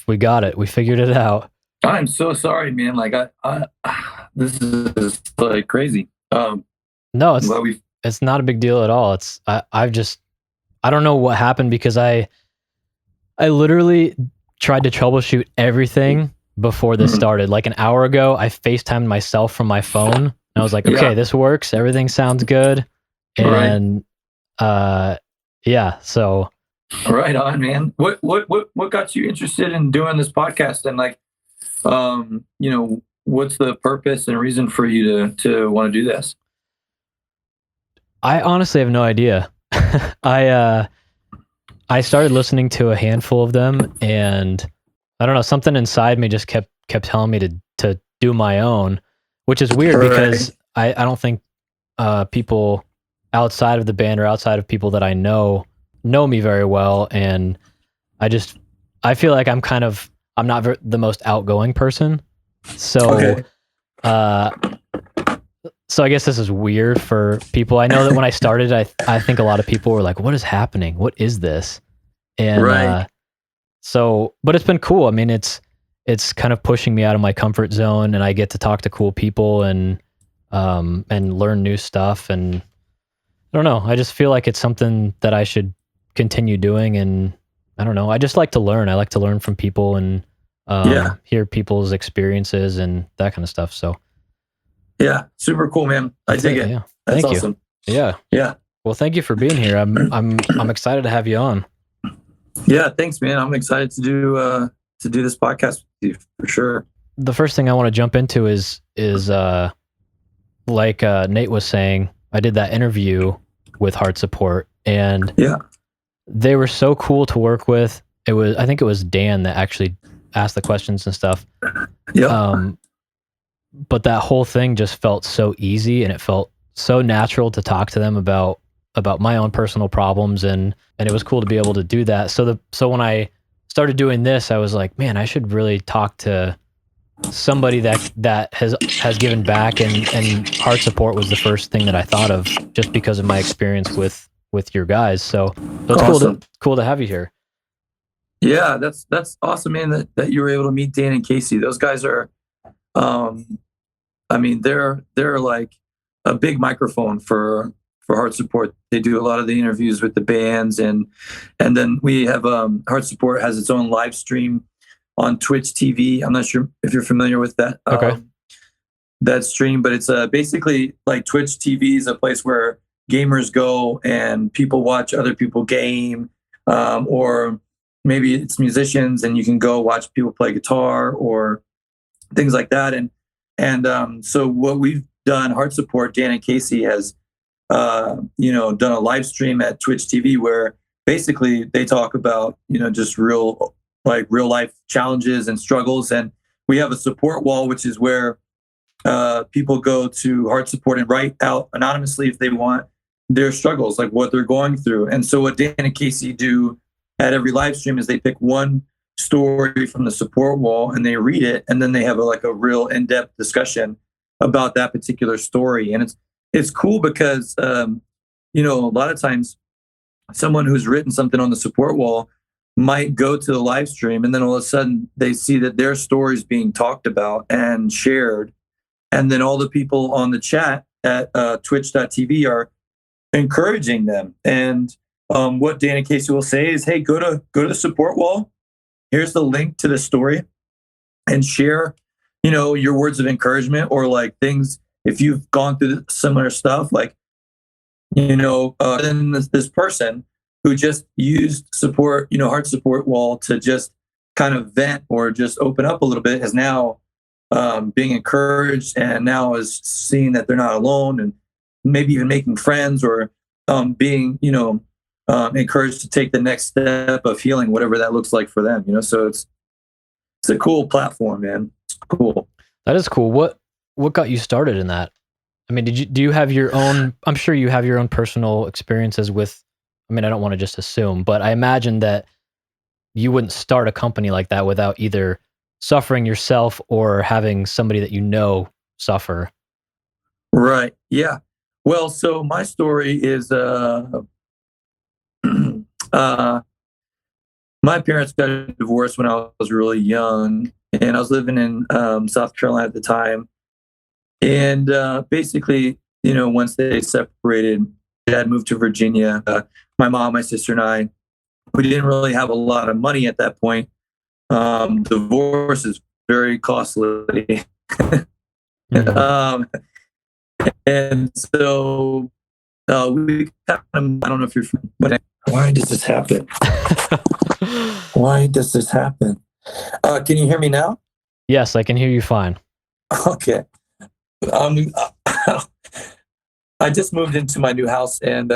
We got it. We figured it out. I'm so sorry, man. Like this is like crazy. No, I'm glad we. it's not a big deal at all. I don't know what happened because I literally tried to troubleshoot everything before this Mhm. started. Like an hour ago, I FaceTimed myself from my phone. And I was like, okay, Yeah. this works. Everything sounds good. Right. And uh yeah, so Right on, man. What got you interested in doing this podcast? And like, what's the purpose and reason for you to want to do this? I honestly have no idea. I started listening to a handful of them, and I don't know, something inside me just kept telling me to do my own, which is weird Right. because I don't think people outside of the band or outside of people that I know me very well, and I just I feel like I'm not the most outgoing person, so Okay. uh, so I guess this is weird for people. I know that when I started, I think a lot of people were like, "What is happening? What is this?" And Right. so, but it's been cool. I mean, it's kind of pushing me out of my comfort zone, and I get to talk to cool people and learn new stuff. And I don't know. I just feel like it's something that I should continue doing. And I don't know. I just like to learn. I like to learn from people and Yeah. hear people's experiences and that kind of stuff. So Yeah. Super cool, man. I that's dig it. it. Yeah. That's Thank you. awesome. Yeah. Yeah. Well, thank you for being here. I'm excited to have you on. Yeah. Thanks, man. I'm excited to do this podcast with you for sure. The first thing I want to jump into is like Nate was saying, I did that interview with Heart Support, and Yeah. they were so cool to work with. I think it was Dan that actually asked the questions and stuff. Yeah. Um, but that whole thing just felt so easy, and it felt so natural to talk to them about my own personal problems, and it was cool to be able to do that. So when I started doing this, I was like, man, I should really talk to somebody that has given back, and Heart Support was the first thing that I thought of just because of my experience with your guys. So it's Awesome. cool to have you here. Yeah, that's awesome, man. That you were able to meet Dan and Casey. Those guys are, um, I mean, they're like a big microphone for Heart Support. They do a lot of the interviews with the bands, and then we have Heart Support has its own live stream on Twitch TV. I'm not sure if you're familiar with that Okay. that stream, but it's basically like Twitch TV is a place where gamers go and people watch other people game, or maybe it's musicians and you can go watch people play guitar or things like that. And so what we've done, Heart Support, Dan and Casey has done a live stream at Twitch TV where basically they talk about just real life challenges and struggles, and we have a support wall, which is where people go to Heart Support and write out anonymously if they want their struggles, like what they're going through. And so what Dan and Casey do at every live stream is they pick one story from the support wall and they read it, and then they have like a real in-depth discussion about that particular story. And it's cool because a lot of times someone who's written something on the support wall might go to the live stream and then all of a sudden they see that their story is being talked about and shared, and then all the people on the chat at twitch.tv are encouraging them. And what Dan and Casey will say is, hey, go to the support wall, here's the link to the story, and share your words of encouragement or like things if you've gone through similar stuff, like then this person who just used support, Heart Support wall to just kind of vent or just open up a little bit is now being encouraged, and now is seeing that they're not alone, and maybe even making friends or being encouraged to take the next step of healing, whatever that looks like for them. So it's a cool platform, man. It's cool. That is cool. What got you started in that? I mean, do you have your own, I'm sure you have your own personal experiences with, I mean, I don't want to just assume, but I imagine that you wouldn't start a company like that without either suffering yourself or having somebody that suffer. Right. Yeah. Well, so my story is uh My parents got divorced when I was really young, and I was living in South Carolina at the time. And basically, once they separated, dad moved to Virginia. My mom, my sister, and I, we didn't really have a lot of money at that point. Divorce is very costly. Mm. um, and so we kind of, I don't know if you're, but why does this happen? Why does this happen? Can you hear me now? Yes, I can hear you fine. Okay. Um, I just moved into my new house, and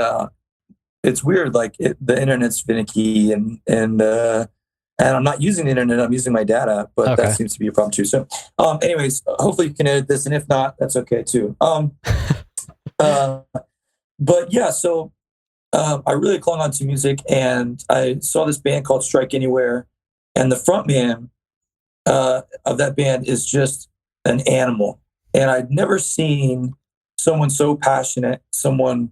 it's weird. Like the internet's finicky, and I'm not using the internet. I'm using my data, but that Okay. seems to be a problem too. So, anyways, hopefully you can edit this, and if not, that's okay too. Uh, but yeah, so I really clung on to music, and I saw this band called Strike Anywhere, and the frontman of that band is just an animal. And I'd never seen someone so passionate, someone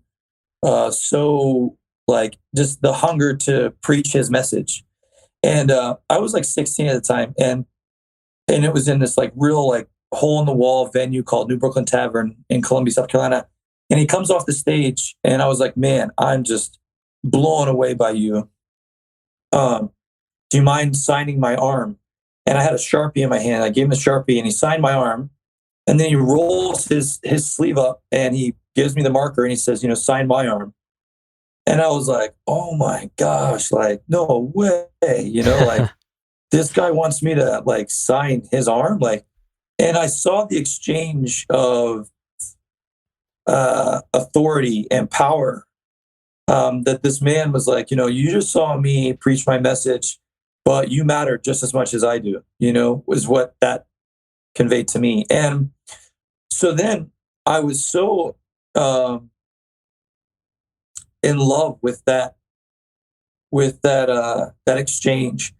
so like just the hunger to preach his message. And I was like 16 at the time, and it was in this like real like hole in the wall venue called New Brooklyn Tavern in Columbia, South Carolina. And he comes off the stage, and I was like, man, I'm just blown away by you. Do you mind signing my arm? And I had a Sharpie in my hand. I gave him the Sharpie, and he signed my arm. And then he rolls his sleeve up, and he gives me the marker, and he says, sign my arm. And I was like, oh my gosh, like, no way, like this guy wants me to like sign his arm. Like, and I saw the exchange of authority and power, that this man was like, you just saw me preach my message, but you matter just as much as I do, was what that conveyed to me. And so then I was so in love with that exchange.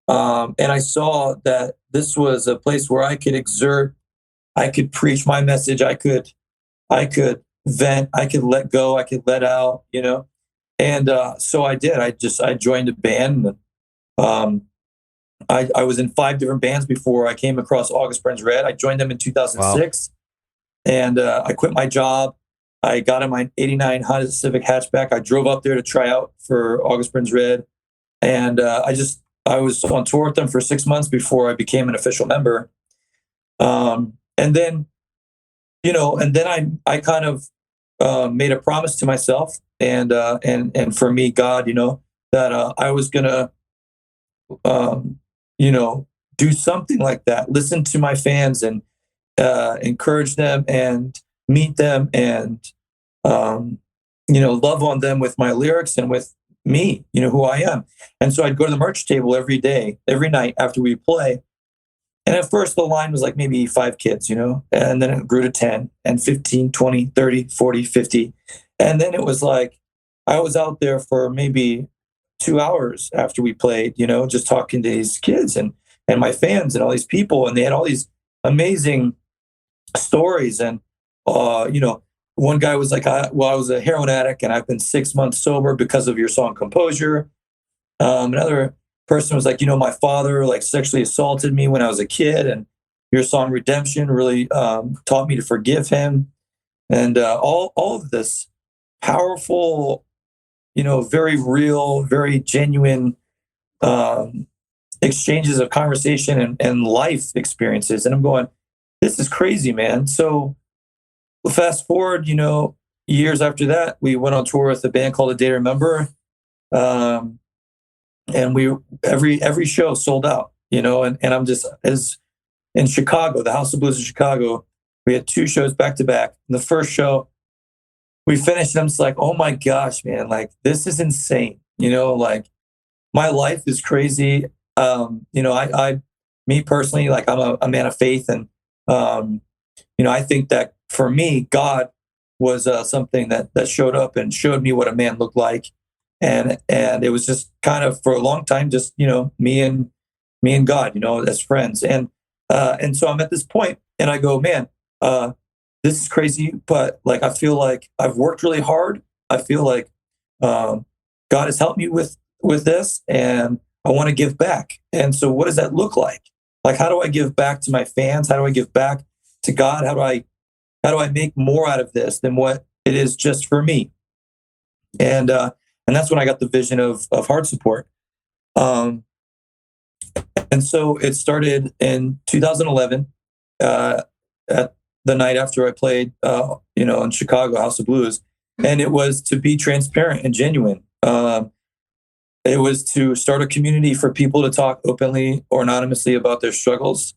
And I saw that this was a place where I could exert, I could preach my message, I could vent, I could let go, I could let out, And so I did. I joined a band. Um, I was in 5 different bands before I came across August Burns Red. I joined them in Wow. 2006, and I quit my job. I got in my '89 Honda Civic hatchback. I drove up there to try out for August Burns Red, and I was on tour with them for 6 months before I became an official member. And then, I kind of made a promise to myself and for me, God, that I was gonna um, do something like that. Listen to my fans and encourage them and meet them and love on them with my lyrics and with me, who I am. And so I'd go to the merch table every day, every night after we play. And at first the line was like maybe 5 kids, and then it grew to 10 and 15, 20, 30, 40, 50. And then it was like I was out there for maybe 2 hours after we played, just talking to these kids and my fans and all these people. And they had all these amazing stories. And, one guy was like, I was a heroin addict and I've been 6 months sober because of your song Composure. Another person was like, my father like sexually assaulted me when I was a kid, and your song Redemption really taught me to forgive him. And all of this powerful, very real, very genuine exchanges of conversation and life experiences. And I'm going, this is crazy, man. So fast forward, years after that, we went on tour with a band called A Day to Remember. And we every show sold out, and I'm just as in Chicago, the House of Blues in Chicago, we had 2 shows back to back. And the first show we finished, and I'm just like, oh my gosh, man, like this is insane. Like my life is crazy. I me personally, like I'm a man of faith, and I think that for me, God was something that showed up and showed me what a man looked like. And it was just kind of for a long time, just me and God, as friends. And so I'm at this point, and I go, man, this is crazy, but like I feel like I've worked really hard. I feel like God has helped me with this, and I want to give back. And so what does that look like? Like, how do I give back to my fans? How do I give back to God? How do I make more out of this than what it is just for me? And that's when I got the vision of Heart Support. And so it started in 2011, at the night after I played, in Chicago, House of Blues. And it was to be transparent and genuine. It was to start a community for people to talk openly or anonymously about their struggles,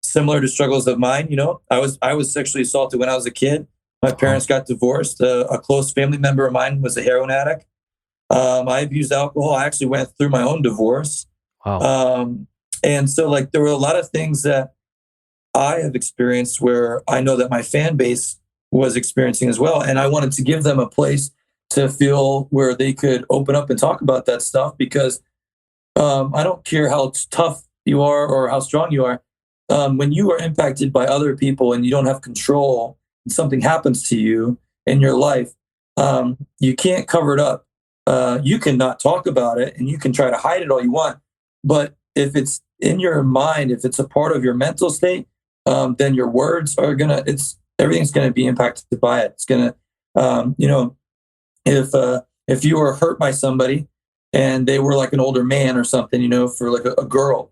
similar to struggles of mine. I was sexually assaulted when I was a kid. My parents got divorced. A close family member of mine was a heroin addict. I abused alcohol. I actually went through my own divorce. Wow. And so, like, there were a lot of things that I have experienced where I know that my fan base was experiencing as well. And I wanted to give them a place to feel where they could open up and talk about that stuff, because I don't care how tough you are or how strong you are. When you are impacted by other people and you don't have control, and something happens to you in your life, you can't cover it up. You can not talk about it, and you can try to hide it all you want. But if it's in your mind, if it's a part of your mental state, then your words are everything's gonna be impacted by it. It's gonna, if you were hurt by somebody and they were like an older man or something, for like a girl,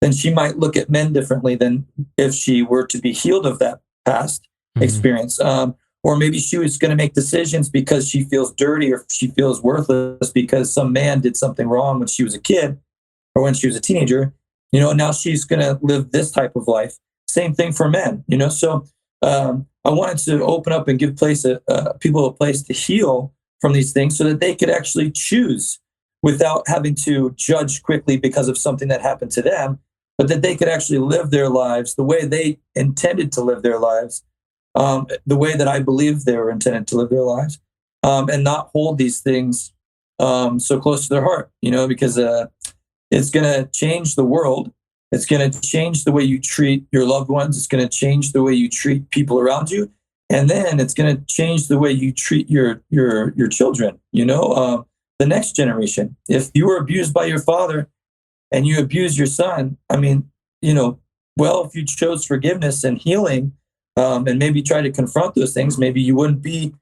then she might look at men differently than if she were to be healed of that past experience. Or maybe she was going to make decisions because she feels dirty or she feels worthless because some man did something wrong when she was a kid or when she was a teenager. Now she's going to live this type of life. Same thing for men. So I wanted to open up and give people a place to heal from these things so that they could actually choose without having to judge quickly because of something that happened to them, but that they could actually live their lives the way they intended to live their lives, the way that I believe they were intended to live their lives, and not hold these things so close to their heart, because it's going to change the world. It's going to change the way you treat your loved ones. It's going to change the way you treat people around you. And then it's going to change the way you treat your children, the next generation. If you were abused by your father and you abuse your son, if you chose forgiveness and healing, and maybe try to confront those things, maybe you wouldn't be,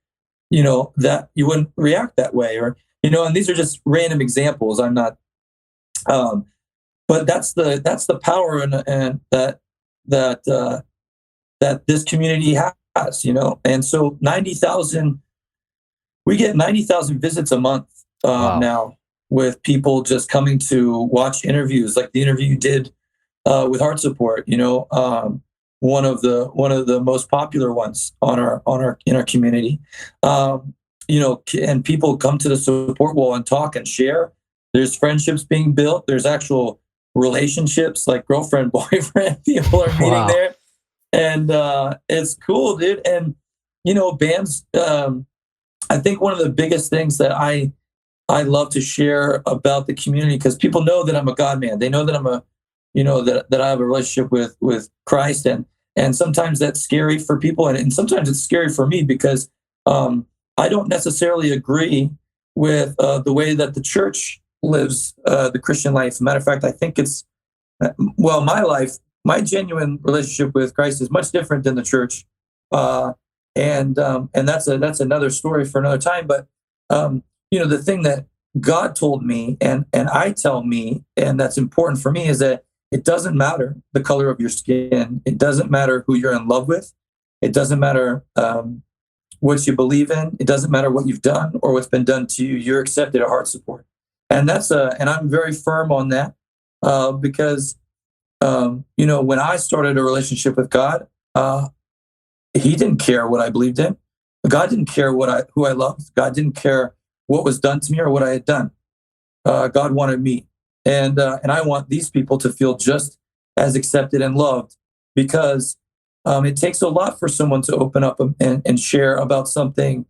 that you wouldn't react that way, or, and these are just random examples. I'm not, but that's the power and that this community has, and so 90,000, we get 90,000 visits a month Wow. now, with people just coming to watch interviews, like the interview you did with Heart Support. One of the most popular ones in our community. And people come to the support wall and talk and share. There's friendships being built. There's actual relationships, like girlfriend, boyfriend. People are meeting Wow. there, and it's cool, dude. And bands. I think one of the biggest things that I love to share about the community, because people know that I'm a God man. They know that I'm that I have a relationship with Christ, and sometimes that's scary for people, and sometimes it's scary for me because I don't necessarily agree with the way that the church lives the Christian life. As a matter of fact, I think it's my genuine relationship with Christ is much different than the church, and that's another story for another time. But the thing that God told me and I tell me, and that's important for me, is that it doesn't matter the color of your skin. It doesn't matter who you're in love with. It doesn't matter what you believe in. It doesn't matter what you've done or what's been done to you. You're accepted at Heart Support, and and I'm very firm on that because when I started a relationship with God, He didn't care what I believed in. God didn't care who I loved. God didn't care what was done to me or what I had done. God wanted me. And I want these people to feel just as accepted and loved, because it takes a lot for someone to open up and share about something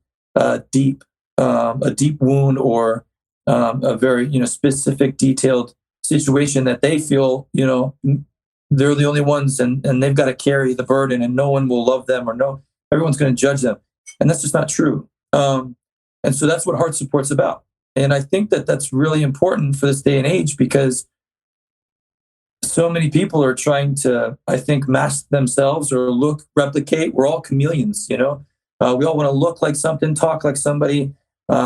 deep, a deep wound, or a very specific, detailed situation that they feel they're the only ones, and they've got to carry the burden, and no one will love them, or everyone's going to judge them, and that's just not true. And so that's what Heart Support's about. And I think that that's really important for this day and age, because so many people are trying to, I think, mask themselves or replicate. We're all chameleons, you know. We all want to look like something, talk like somebody,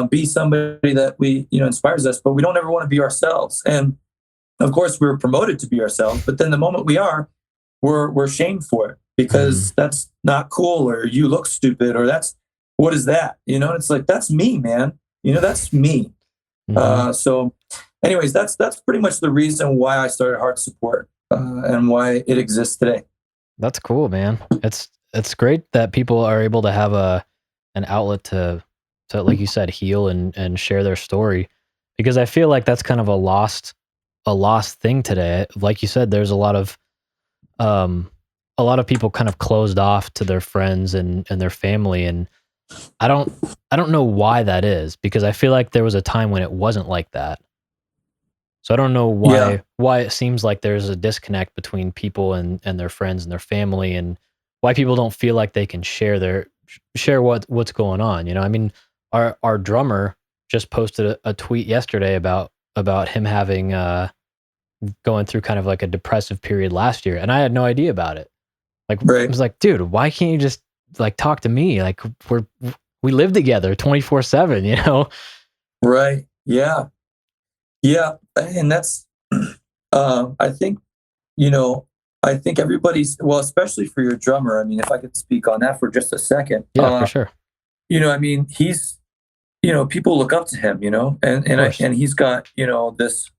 be somebody that inspires us, but we don't ever want to be ourselves. And of course, we're promoted to be ourselves, but then the moment we are, we're shamed for it, because that's not cool, or you look stupid, or what is that? It's like, that's me, man. That's me. So anyways, that's pretty much the reason why I started Heart Support, and why it exists today. That's cool, man. It's great that people are able to have an outlet to like you said, heal and share their story, because I feel like that's kind of a lost thing today. Like you said, there's a lot of people kind of closed off to their friends and their family, and I don't know why that is, because I feel like there was a time when it wasn't like that. So I don't know why it seems like there's a disconnect between people and their friends and their family, and why people don't feel like they can share what's going on. I mean, our drummer just posted a tweet yesterday about him having going through kind of like a depressive period last year, and I had no idea about it. Like, I was like, dude, why can't you just like talk to me? Like, we live together 24/7, Right. Yeah. Yeah. And that's, I think, everybody's, well, especially for your drummer. I mean, if I could speak on that for just a second. Yeah, for sure. I mean, he's, people look up to him, and he's got, this,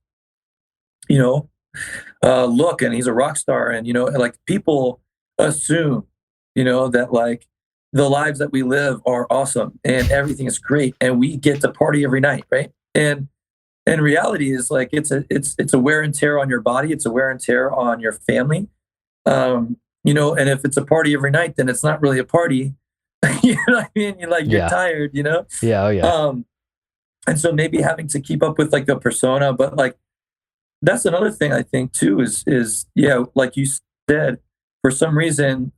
look, and he's a rock star, and, like, people assume, that like the lives that we live are awesome and everything is great and we get to party every night, right? And reality is, like, it's a wear and tear on your body, it's a wear and tear on your family. And if it's a party every night, then it's not really a party. You know what I mean? You're tired, Yeah, oh yeah. And so maybe having to keep up with like a persona, but like that's another thing I think too is like you said, for some reason,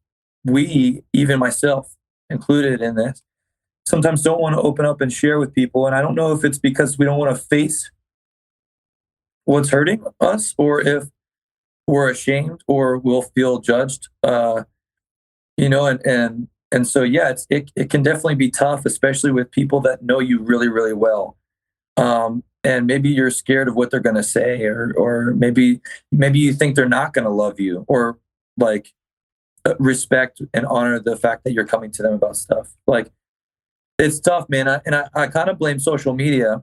we, even myself included in this, sometimes don't want to open up and share with people. And I don't know if it's because we don't want to face what's hurting us, or if we're ashamed or we'll feel judged, and so, yeah, it can definitely be tough, especially with people that know you really, really well. And maybe you're scared of what they're going to say, or maybe you think they're not going to love you, or like respect and honor the fact that you're coming to them about stuff. Like, it's tough, man. I kind of blame social media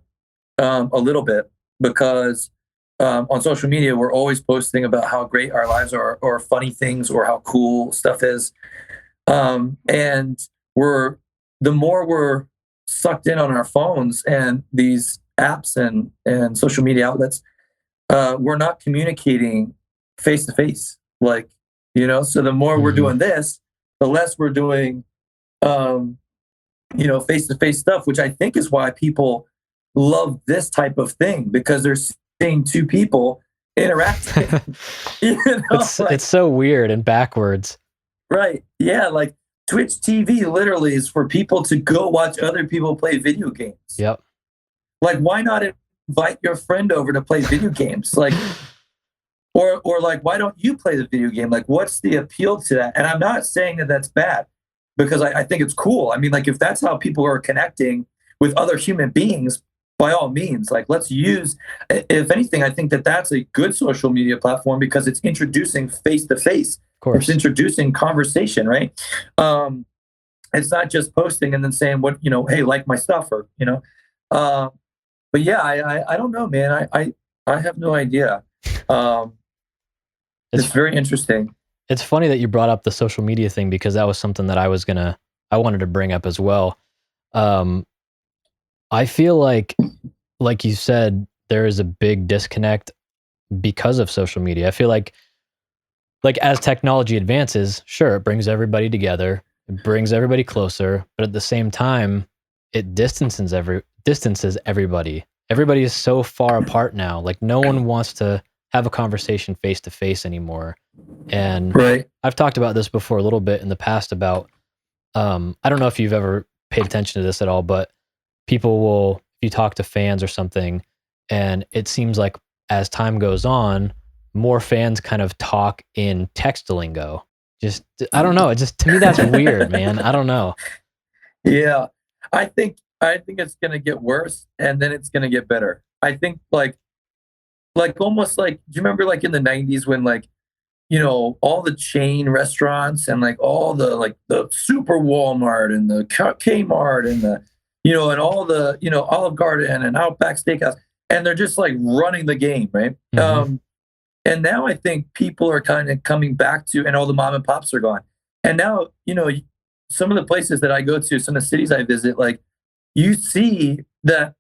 a little bit, because on social media, we're always posting about how great our lives are, or funny things, or how cool stuff is. And the more we're sucked in on our phones and these apps and social media outlets, we're not communicating face to face. Like, so the more we're doing this, the less we're doing, face to face stuff, which I think is why people love this type of thing, because they're seeing two people interacting. It's so weird and backwards. Right. Yeah. Like, Twitch TV literally is for people to go watch other people play video games. Yep. Like, why not invite your friend over to play video games? Like, or like, why don't you play the video game? Like, what's the appeal to that? And I'm not saying that that's bad, because I think it's cool. I mean, like, if that's how people are connecting with other human beings, by all means, like, let's use, if anything, I think that that's a good social media platform, because it's introducing face to face. It's introducing conversation, right? It's not just posting and then saying hey, like my stuff, or but yeah, I don't know, man. I have no idea. It's very interesting. It's funny that you brought up the social media thing, because that was something that I wanted to bring up as well. I feel like you said, there is a big disconnect because of social media. I feel like as technology advances, sure, it brings everybody together, it brings everybody closer, but at the same time, it distances everybody. Everybody is so far apart now. Like, no one wants to have a conversation face to face anymore. And I've talked about this before a little bit in the past about, I don't know if you've ever paid attention to this at all, but people will, you talk to fans or something, and it seems like as time goes on, more fans kind of talk in text lingo. Just I don't know. It just, to me, that's weird, man. I don't know. Yeah, I think it's gonna get worse, and then it's gonna get better. I think like almost like, do you remember like in the '90s when like, all the chain restaurants and like all the like the super Walmart and the Kmart and the and all the Olive Garden and Outback Steakhouse, and they're just like running the game, right? Mhm. And now I think people are kind of coming back to, and all the mom and pops are gone. And now, some of the places that I go to, some of the cities I visit, like you see that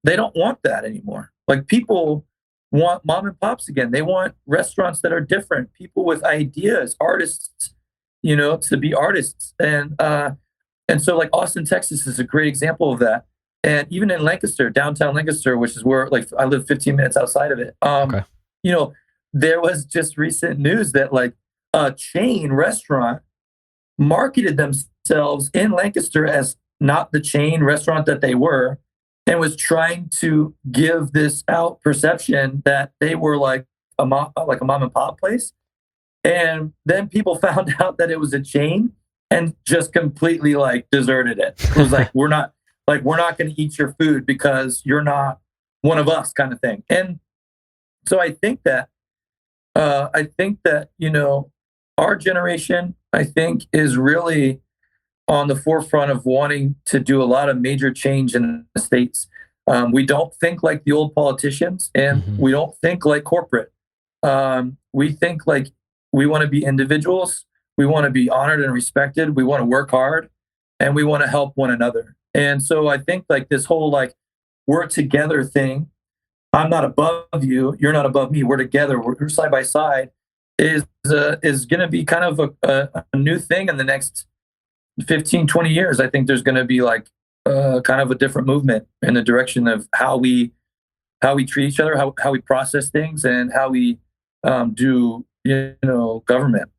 they don't want that anymore. Like people want mom and pops again. They want restaurants that are different, people with ideas, artists, to be artists. And so like Austin, Texas is a great example of that. And even in Lancaster, downtown Lancaster, which is where like I live 15 minutes outside of it. Okay. You know, there was just recent news that like a chain restaurant marketed themselves in Lancaster as not the chain restaurant that they were, and was trying to give this out perception that they were like a mom and pop place. And then people found out that it was a chain and just completely like deserted it. It was like, we're not going to eat your food because you're not one of us, kind of thing. And so I think that our generation, I think, is really on the forefront of wanting to do a lot of major change in the states. We don't think like the old politicians, and Mhm. we don't think like corporate. We think like we want to be individuals. We want to be honored and respected. We want to work hard, and we want to help one another. And so I think like this whole like we're together thing. I'm not above you. You're not above me. We're together. We're side by side. Is going to be kind of a new thing in the next 15, 20 years. I think there's going to be like kind of a different movement in the direction of how we treat each other, how we process things, and how we do government.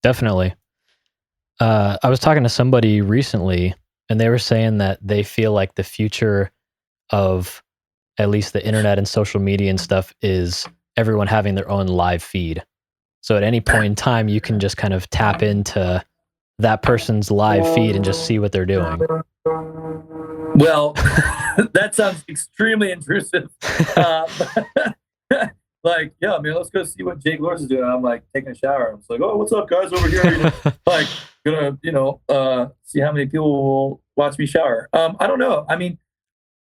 Definitely. I was talking to somebody recently, and they were saying that they feel like the future of at least the internet and social media and stuff is everyone having their own live feed. So at any point in time, you can just kind of tap into that person's live feed and just see what they're doing. Well, that sounds extremely intrusive. Uh, like, yeah, I mean, let's go see what Jake Lawrence is doing. I'm like taking a shower. I'm just like, oh, what's up, guys, over here? Like, gonna, see how many people will watch me shower. I don't know. I mean,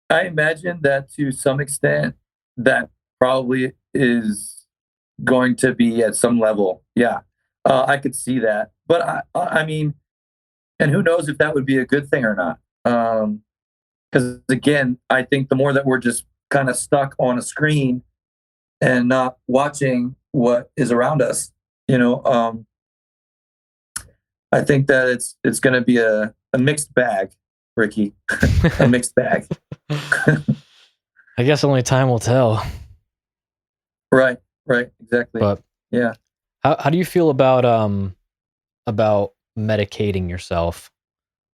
I imagine that to some extent, that probably is going to be at some level. Yeah, I could see that. But I mean, and who knows if that would be a good thing or not? Because again, I think the more that we're just kind of stuck on a screen and not watching what is around us, I think that it's going to be a mixed bag, Ricky, a mixed bag. I guess only time will tell. Right, exactly. But Yeah. how do you feel about medicating yourself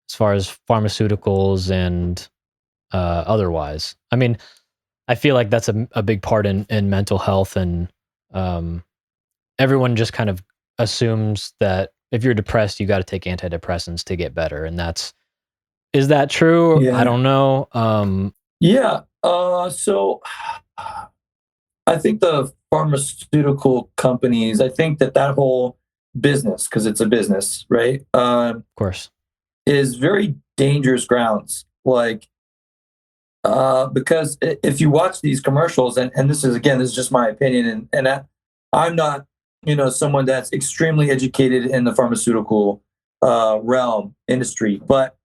as far as pharmaceuticals and otherwise? I mean, I feel like that's a big part in mental health, and everyone just kind of assumes that if you're depressed, you got to take antidepressants to get better, and is that true? I Yeah. don't know. Yeah. So I think the pharmaceutical companies, I think that whole business, because it's a business, right, Of course. is very dangerous grounds. Like, because if you watch these commercials, and this is just my opinion, and I'm not, someone that's extremely educated in the pharmaceutical realm industry, but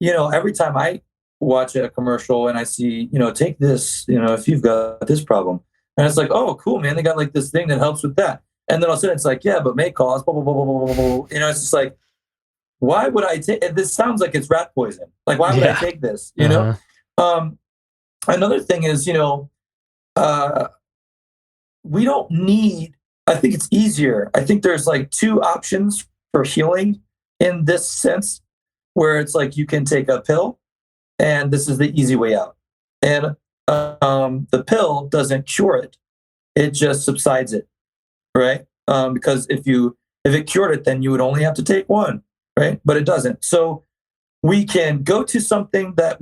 every time I watch a commercial and I see, take this, if you've got this problem, and it's like, oh, cool, man, they got like this thing that helps with that, and then all of a sudden it's like, yeah, but may cause blah blah blah blah blah blah blah. It's just like, why would I take? This sounds like it's rat poison. Like, why would I Yeah. take this? Um, Another thing is, uh, we don't need. I think it's easier. I think there's like two options for healing in this sense, where it's like you can take a pill and this is the easy way out. And the pill doesn't cure it; it just subsides it, right? Because if it cured it, then you would only have to take one, right? But it doesn't. So we can go to something that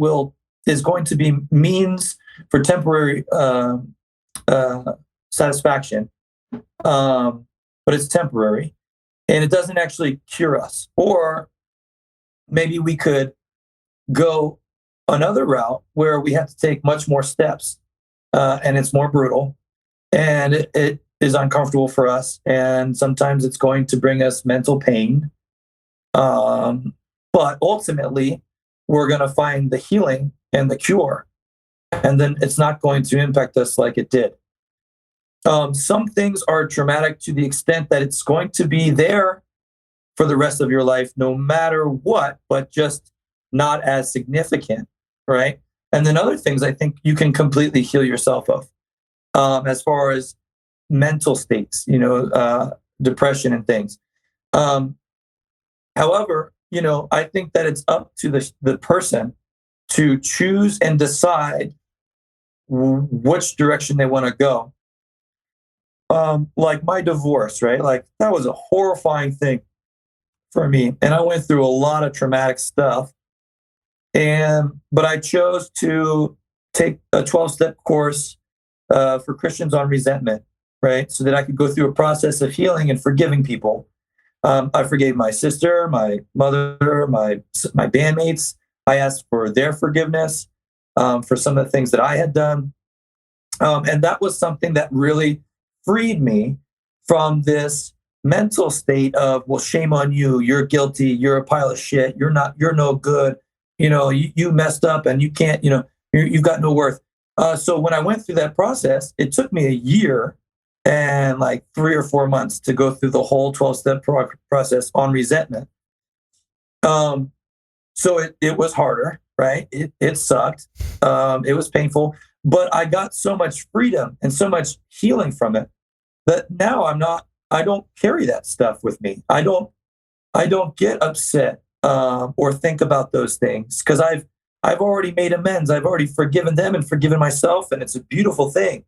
is going to be means for temporary satisfaction, but it's temporary, and it doesn't actually cure us. Or maybe we could go another route where we have to take much more steps, and it's more brutal, and it is uncomfortable for us, and sometimes it's going to bring us mental pain. But ultimately, we're going to find the healing and the cure, and then it's not going to impact us like it did. Some things are traumatic to the extent that it's going to be there for the rest of your life, no matter what, but just not as significant, right? And then other things I think you can completely heal yourself of, as far as mental states, depression and things. However, I think that it's up to the person to choose and decide which direction they want to go. Like my divorce, right? Like that was a horrifying thing for me. And I went through a lot of traumatic stuff. But I chose to take a 12-step course for Christians on resentment, right? So that I could go through a process of healing and forgiving people. I forgave my sister, my mother, my bandmates. I asked for their forgiveness for some of the things that I had done. And that was something that really freed me from this mental state of, well, shame on you. You're guilty. You're a pile of shit. You're no good. You messed up and you can't, you've got no worth. So when I went through that process, it took me a year and like 3 or 4 months to go through the whole 12-step process on resentment. So it was harder, right? It sucked. It was painful, but I got so much freedom and so much healing from it that now I don't carry that stuff with me. I don't get upset or think about those things because I've already made amends. I've already forgiven them and forgiven myself, and it's a beautiful thing.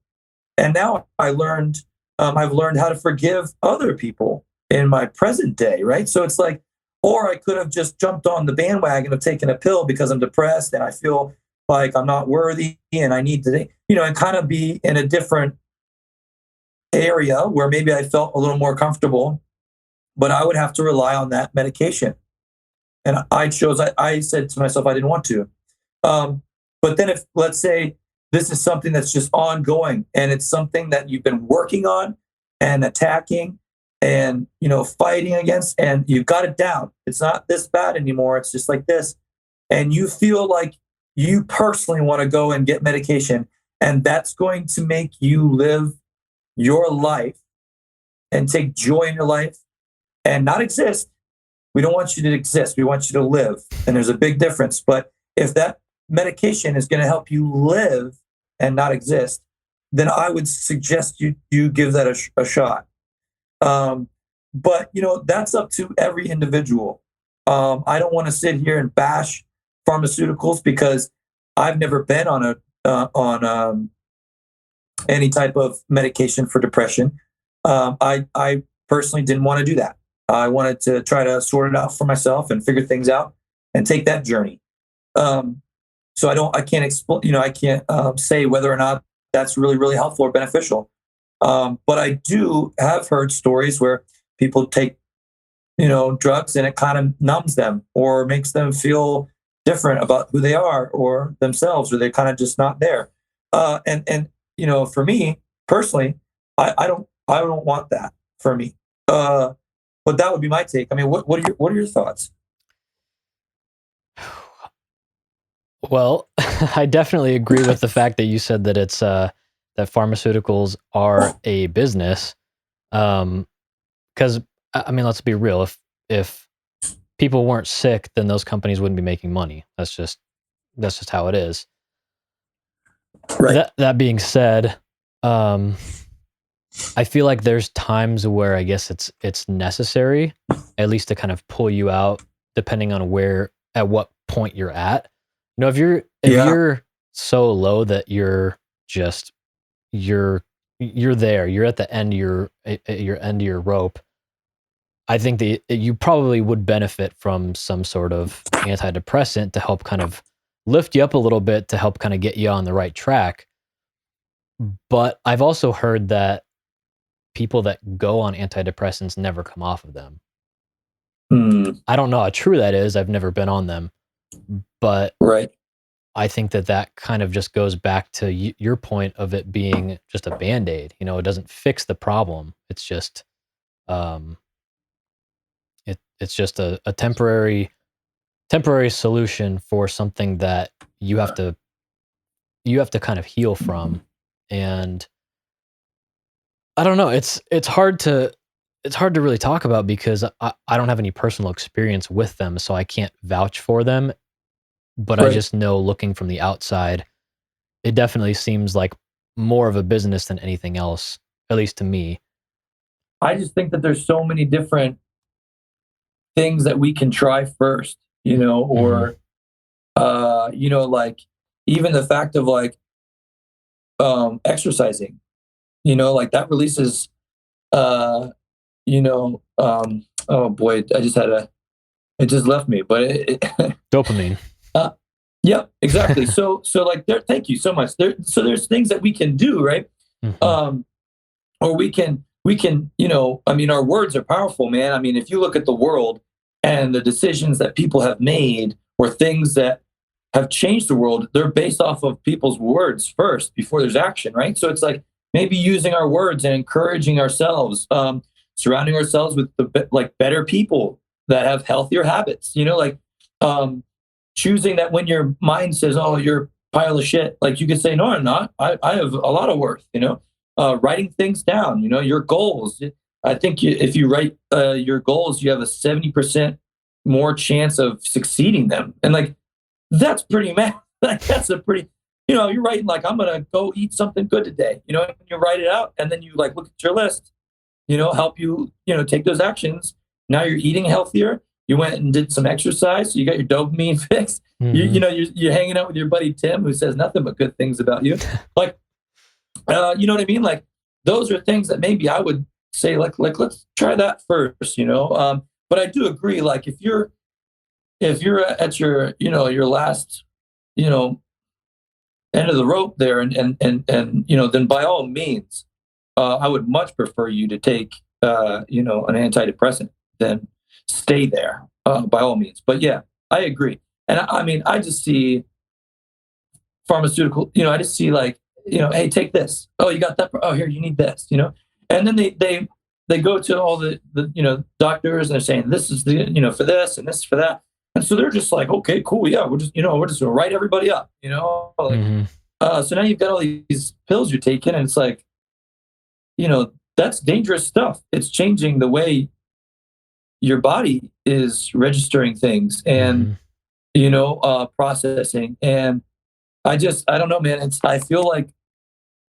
And now I've learned how to forgive other people in my present day, right? So it's like, or I could have just jumped on the bandwagon of taking a pill because I'm depressed and I feel like I'm not worthy and I need to, and kind of be in a different area where maybe I felt a little more comfortable, but I would have to rely on that medication. And I said to myself, I didn't want to. But then if, let's say, this is something that's just ongoing and it's something that you've been working on and attacking and, fighting against, and you've got it down. It's not this bad anymore. It's just like this. And you feel like you personally want to go and get medication, and that's going to make you live your life and take joy in your life and not exist. We don't want you to exist. We want you to live. And there's a big difference. But if that medication is going to help you live and not exist, then I would suggest you give that a shot. But that's up to every individual. I don't want to sit here and bash pharmaceuticals because I've never been on any type of medication for depression. I personally didn't want to do that. I wanted to try to sort it out for myself and figure things out and take that journey. So I can't explain, I can't say whether or not that's really, really helpful or beneficial. But I do have heard stories where people take, drugs and it kind of numbs them or makes them feel different about who they are or themselves, or they're kind of just not there. And for me personally, I don't want that for me. But that would be my take. I mean, what are your thoughts? Well, I definitely agree with the fact that you said that it's that pharmaceuticals are a business. Because I mean, let's be real. If people weren't sick, then those companies wouldn't be making money. That's just how it is. Right. That being said, I feel like there's times where I guess it's necessary, at least to kind of pull you out, depending on at what point you're at. if you're so low that just you're there, you're at the end of your end of your rope. I think that you probably would benefit from some sort of antidepressant to help kind of lift you up a little bit to help kind of get you on the right track. But I've also heard that people that go on antidepressants never come off of them. I don't know how true that is. I've never been on them, but Right. I think that kind of just goes back to your point of it being just a Band-Aid. It doesn't fix the problem. It's just, it's just a temporary solution for something that you have to kind of heal from. And I don't know. It's hard to really talk about because I don't have any personal experience with them, so I can't vouch for them. But I Right. just know, looking from the outside, it definitely seems like more of a business than anything else, at least to me. I just think that there's so many different things that we can try first, or like even the fact of like exercising, like that releases oh boy, it just left me, but Dopamine. yeah, exactly. So like thank you so much. So there's things that we can do, right? Mhm. Or we can, I mean, our words are powerful, man. I mean, if you look at the world and the decisions that people have made or things that have changed the world, they're based off of people's words first before there's action, right? So it's like maybe using our words and encouraging ourselves, surrounding ourselves with like better people that have healthier habits, like choosing that when your mind says, oh, you're a pile of shit, like you could say, no, I'm not. I have a lot of worth, writing things down, your goals. I think if you write your goals, you have a 70% more chance of succeeding them. And like, that's pretty mad. Like, that's a pretty, you're writing like, I'm going to go eat something good today, and you write it out and then you like look at your list, help you, take those actions. Now you're eating healthier. You went and did some exercise. So you got your dopamine fix. Mhm. You're hanging out with your buddy Tim, who says nothing but good things about you. Like, you know what I mean? Like, those are things that maybe I would say, like let's try that first, But I do agree, like if you're at your, your last, end of the rope there, and then by all means, I would much prefer you to take, an antidepressant than stay there, by all means. But yeah, I agree. And I mean, I just see pharmaceutical, I just see like, hey, take this. Oh, you got that. Oh, here, you need this, and then they go to all the doctors and they're saying, this is the, for this and this for that. And so they're just like, okay, cool. Yeah. We're just going to write everybody up, like, Mhm. so now you've got all these pills you're taking and it's like, that's dangerous stuff. It's changing the way your body is registering things and, Mhm. Processing. And I don't know, man. I feel like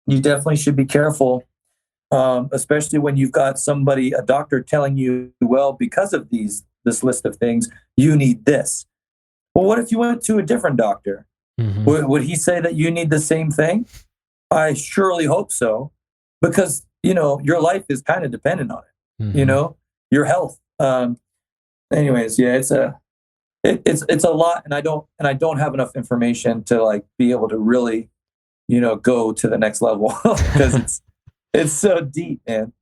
you definitely should be careful, especially when you've got a doctor telling you, well, because of this list of things, you need this. Well, what if you went to a different doctor? Mhm. Would he say that you need the same thing? I surely hope so, because your life is kind of dependent on it. Mhm. Your health. Anyways, yeah, it's a lot, and I don't have enough information to like be able to really go to the next level because it's so deep, man.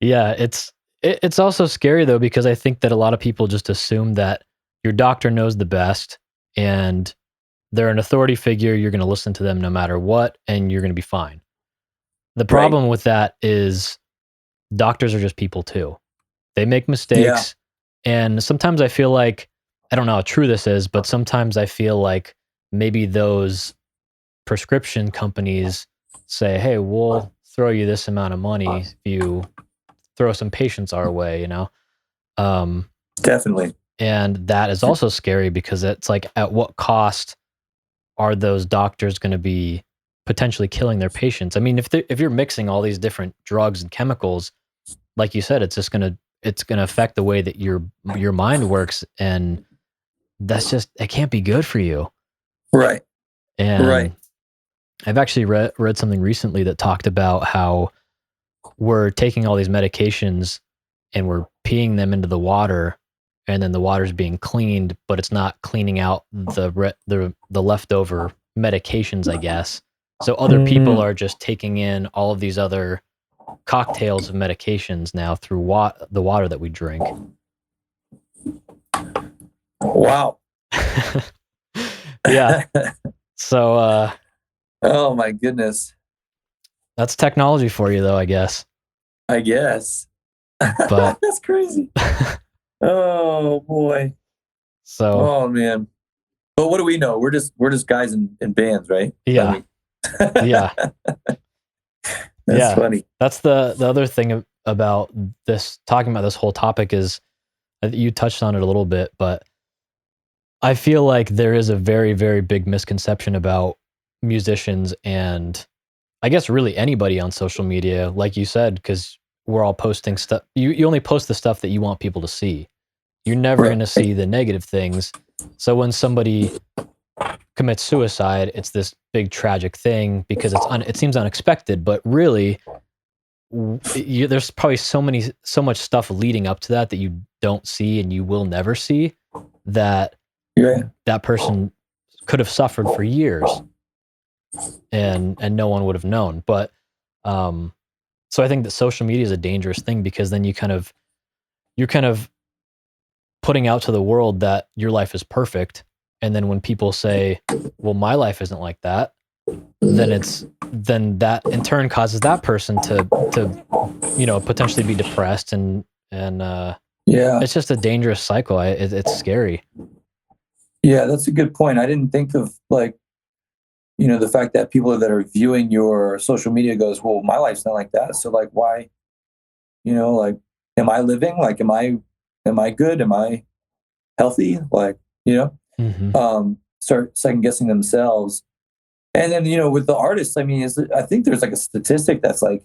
Yeah, it's also scary though, because I think that a lot of people just assume that your doctor knows the best and they're an authority figure. You're going to listen to them no matter what, and you're going to be fine. The Right. problem with that is doctors are just people too. They make Yeah. mistakes, and sometimes I feel like, I don't know how true this is, but sometimes I feel like maybe those prescription companies say, "Hey, we'll throw you this amount of money if you throw some patients our way," Um, Definitely. and that is also scary because it's like, at what cost are those doctors going to be potentially killing their patients? I mean, if you're mixing all these different drugs and chemicals, like you said, it's gonna affect the way that your mind works, and it can't be good for you. Right. And Right. I've actually read something recently that talked about how we're taking all these medications and we're peeing them into the water, and then the water's being cleaned, but it's not cleaning out the leftover medications, I guess. So other people are just taking in all of these other cocktails of medications now through the water that we drink. Wow. Yeah. So Oh my goodness. that's technology for you, though, I guess. I guess. But that's crazy. Oh boy. so Oh man. But what do we know? We're just guys in bands, right? yeah, I mean, yeah, that's yeah. funny. That's the other thing about this, talking about this whole topic, is you touched on it a little bit, but I feel like there is a very, very big misconception about musicians, and I guess really anybody on social media, like you said, because we're all posting stuff. You only post the stuff that you want people to see. You're never Right. going to see the negative things. So when somebody commits suicide, it's this big tragic thing because it seems unexpected, but really, there's probably so much stuff leading up to that that you don't see and you will never see, that Yeah. that person could have suffered for years and no one would have known. But so I think that social media is a dangerous thing, because then you're kind of putting out to the world that your life is perfect, and then when people say, well, my life isn't like that, then that in turn causes that person to potentially be depressed, and Yeah. it's just a dangerous cycle. It's scary. Yeah, that's a good point. I didn't think of, like, the fact that people that are viewing your social media goes, well, my life's not like that. So like, why, like, am I living? Like, am I good? Am I healthy? Like, Mm-hmm. Start second guessing themselves. And then, with the artists, I mean, I think there's like a statistic that's like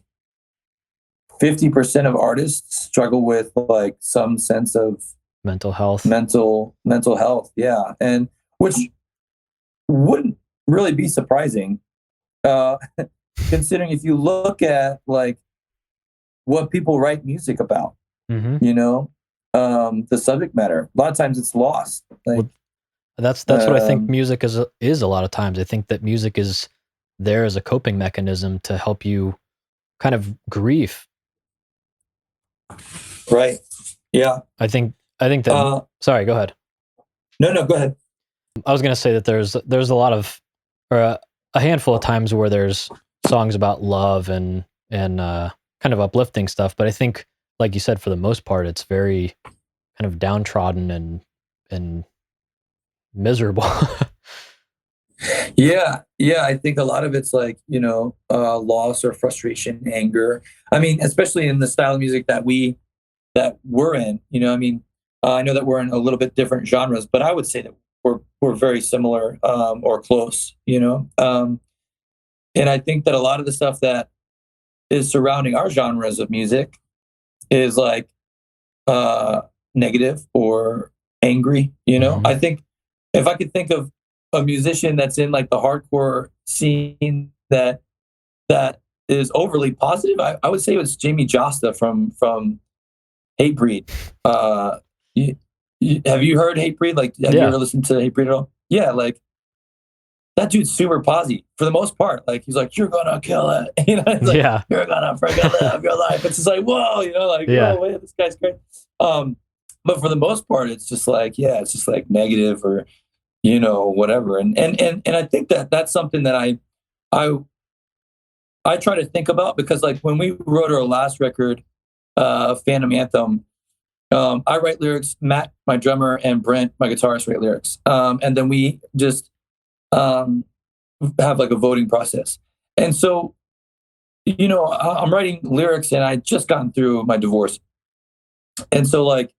50% of artists struggle with like some sense of Mental health. mental health. Yeah. And which wouldn't really be surprising, uh, considering if you look at like what people write music about, Mm-hmm. the subject matter, a lot of times it's lost. Like, Well, that's what I think music is a lot of times. I think that music is there as a coping mechanism to help you kind of grieve. right. Yeah. I think that sorry, go ahead. No, go ahead. I was going to say that there's a lot of, or a handful of times where there's songs about love and kind of uplifting stuff, but I think, like you said, for the most part, it's very kind of downtrodden and miserable. Yeah. I think a lot of it's like, loss or frustration, anger. I mean, especially in the style of music that we're in, I mean, I know that we're in a little bit different genres, but I would say that we're very similar, or close, and I think that a lot of the stuff that is surrounding our genres of music is like negative or angry. Mhm. I think if I could think of a musician that's in like the hardcore scene that is overly positive, I would say it was Jamie Josta from Hatebreed. Have you heard Hatebreed? Like, have you Yeah. ever listened to Hatebreed at all? Yeah, like that dude's super posy for the most part. Like, he's like, "You're gonna kill it," It's like, Yeah. "You're gonna freaking live your life." It's just like, whoa, like, Yeah. oh man, this guy's great. But for the most part, it's just like, yeah, it's just like negative or whatever. And I think that that's something that I I try to think about, because like when we wrote our last record, Phantom Anthem, I write lyrics, Matt, my drummer, and Brent, my guitarist, write lyrics. And then we just have like a voting process. And so, I'm writing lyrics and I just gotten through my divorce. And so like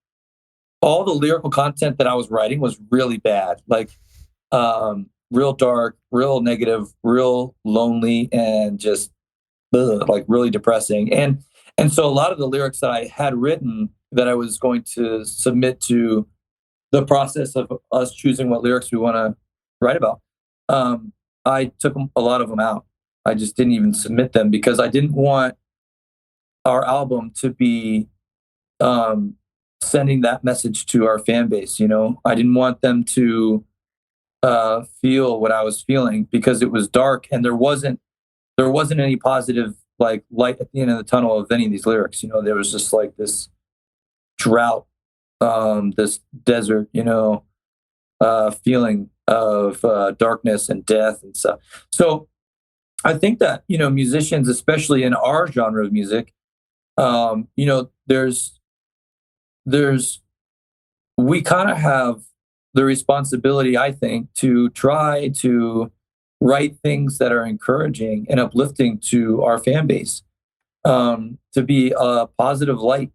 all the lyrical content that I was writing was really bad, like real dark, real negative, real lonely, and just like really depressing. And so a lot of the lyrics that I had written that I was going to submit to the process of us choosing what lyrics we want to write about, um, I took a lot of them out. I just didn't even submit them because I didn't want our album to be um, sending that message to our fan base. You know, I didn't want them to feel what I was feeling because it was dark and there wasn't any positive like light at the end of the tunnel of any of these lyrics. You know, there was just like this drought, this desert, feeling of darkness and death and stuff. So I think that musicians, especially in our genre of music, there's we kind of have the responsibility, I think, to try to write things that are encouraging and uplifting to our fan base, to be a positive light.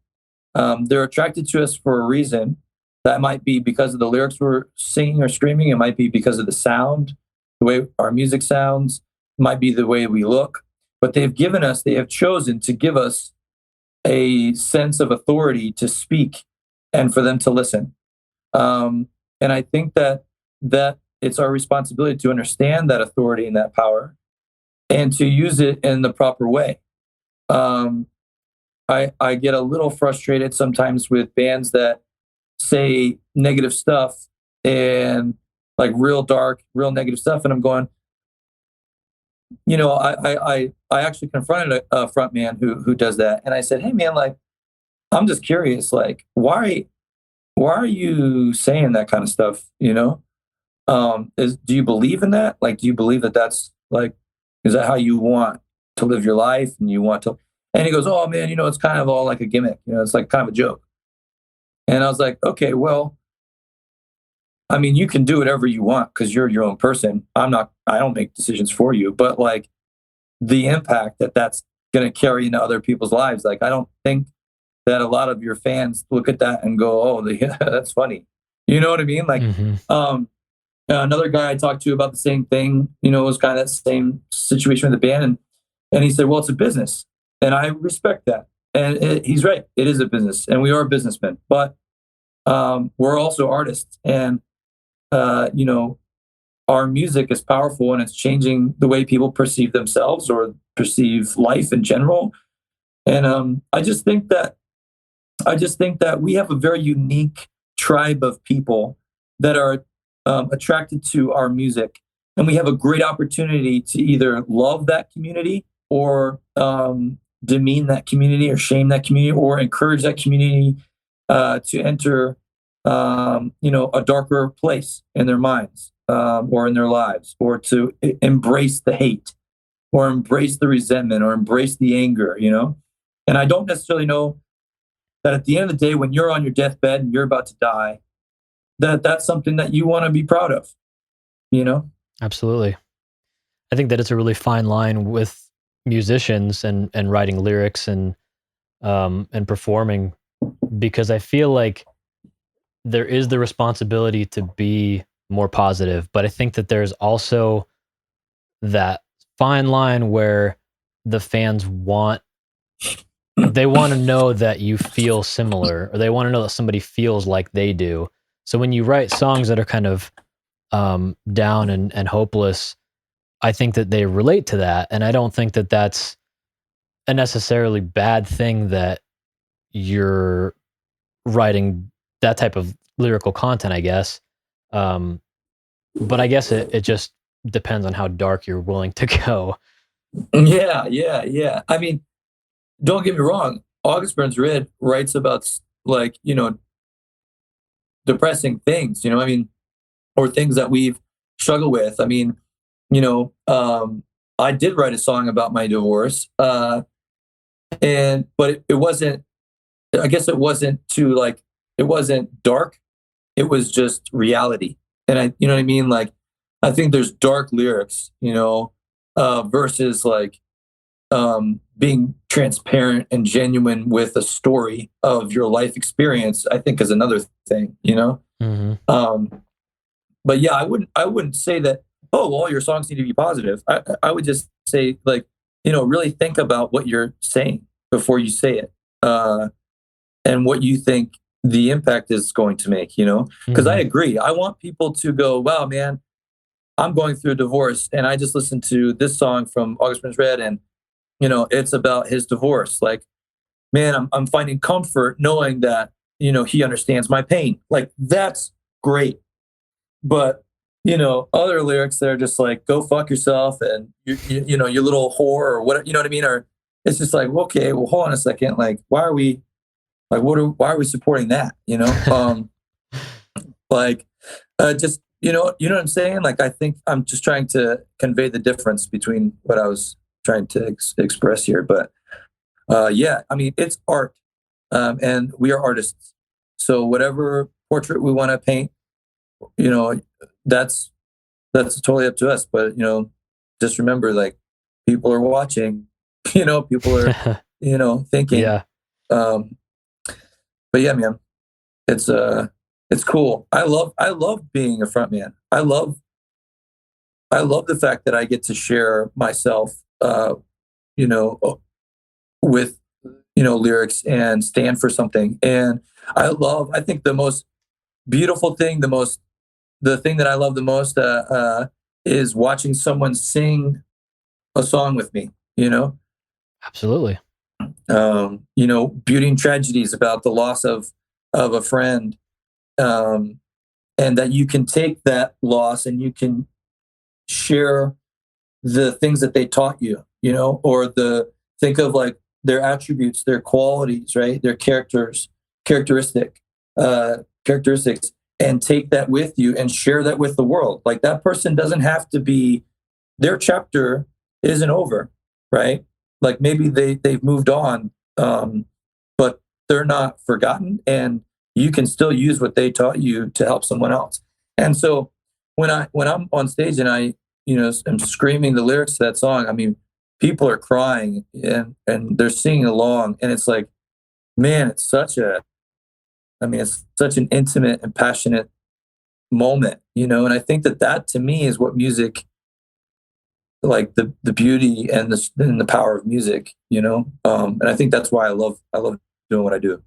They're attracted to us for a reason. That might be because of the lyrics we're singing or screaming. It might be because of the sound, the way our music sounds. It might be the way we look. But they have chosen to give us a sense of authority to speak and for them to listen. And I think that it's our responsibility to understand that authority and that power and to use it in the proper way. Um, I get a little frustrated sometimes with bands that say negative stuff and like real dark, real negative stuff, and I'm going, I actually confronted a front man who does that, and I said, hey man, like I'm just curious, like why are you saying that kind of stuff? Do you believe in that? Like, do you believe that that's like, is that how you want to live your life? And you want to, and he goes, oh man, it's kind of all like a gimmick. It's like kind of a joke. And I was like, okay, well, I mean, you can do whatever you want because you're your own person. I don't make decisions for you, but like the impact that that's going to carry into other people's lives. Like, I don't think that a lot of your fans look at that and go, oh, that's funny. You know what I mean? Like, another guy I talked to about the same thing, was kind of that same situation with the band. And he said, well, it's a business. And I respect that. And he's right. It is a business and we are businessmen, but we're also artists. And, our music is powerful and it's changing the way people perceive themselves or perceive life in general. And I just think that we have a very unique tribe of people that are attracted to our music, and we have a great opportunity to either love that community or demean that community or shame that community or encourage that community to enter a darker place in their minds or in their lives, or to embrace the hate or embrace the resentment or embrace the anger. And I don't necessarily know that at the end of the day, when you're on your deathbed and you're about to die, that's something that you want to be proud of. Absolutely. I think that it's a really fine line with musicians and writing lyrics and performing, because I feel like there is the responsibility to be more positive, but I think that there's also that fine line where the fans they want to know that you feel similar, or they want to know that somebody feels like they do. So when you write songs that are kind of down and hopeless, I think that they relate to that. And I don't think that that's a necessarily bad thing that you're writing that type of lyrical content, I guess. But I guess it just depends on how dark you're willing to go. Yeah. I mean, don't get me wrong. August Burns Red writes about like, depressing things, I mean, or things that we've struggled with. I mean, I did write a song about my divorce. But it wasn't, I guess it wasn't it wasn't dark. It was just reality. And you know what I mean? Like, I think there's dark lyrics, versus like, being transparent and genuine with a story of your life experience, I think is another thing, Mm-hmm. But yeah, I wouldn't say that, oh, all your songs need to be positive. I would just say, like, really think about what you're saying before you say it, and what you think the impact is going to make, because I agree. I want people to go, wow, man, I'm going through a divorce and I just listened to this song from August Burns Red, and it's about his divorce. Like, man, I'm finding comfort knowing that he understands my pain. Like, that's great. But other lyrics that are just like, go fuck yourself, and you little whore, or what, you know what I mean? Or it's just like, okay, well, hold on a second. Like, why are we supporting that? Like, just, what I'm saying? Like, I think I'm just trying to convey the difference between what I was trying to express here. But yeah, I mean, it's art, and we are artists. So whatever portrait we want to paint, that's totally up to us. But just remember, like, people are watching. People are thinking. Yeah. But yeah, man, it's cool. I love being a front man. I love the fact that I get to share myself, with lyrics and stand for something. And I think the most beautiful thing, the thing that I love the most is watching someone sing a song with me. Absolutely. Beauty and Tragedy is about the loss of a friend, and that you can take that loss and you can share the things that they taught you, or think of like their attributes, their qualities, right? Their characteristics, and take that with you and share that with the world. Like, that person doesn't have to be, their chapter isn't over, right? Like, maybe they've moved on, but they're not forgotten, and you can still use what they taught you to help someone else. And so when I'm on stage and I am screaming the lyrics to that song, I mean, people are crying and they're singing along, and it's like, man, it's such an intimate and passionate moment, and I think that to me is what music, like the beauty and the power of music, and I think that's why I love doing what I do.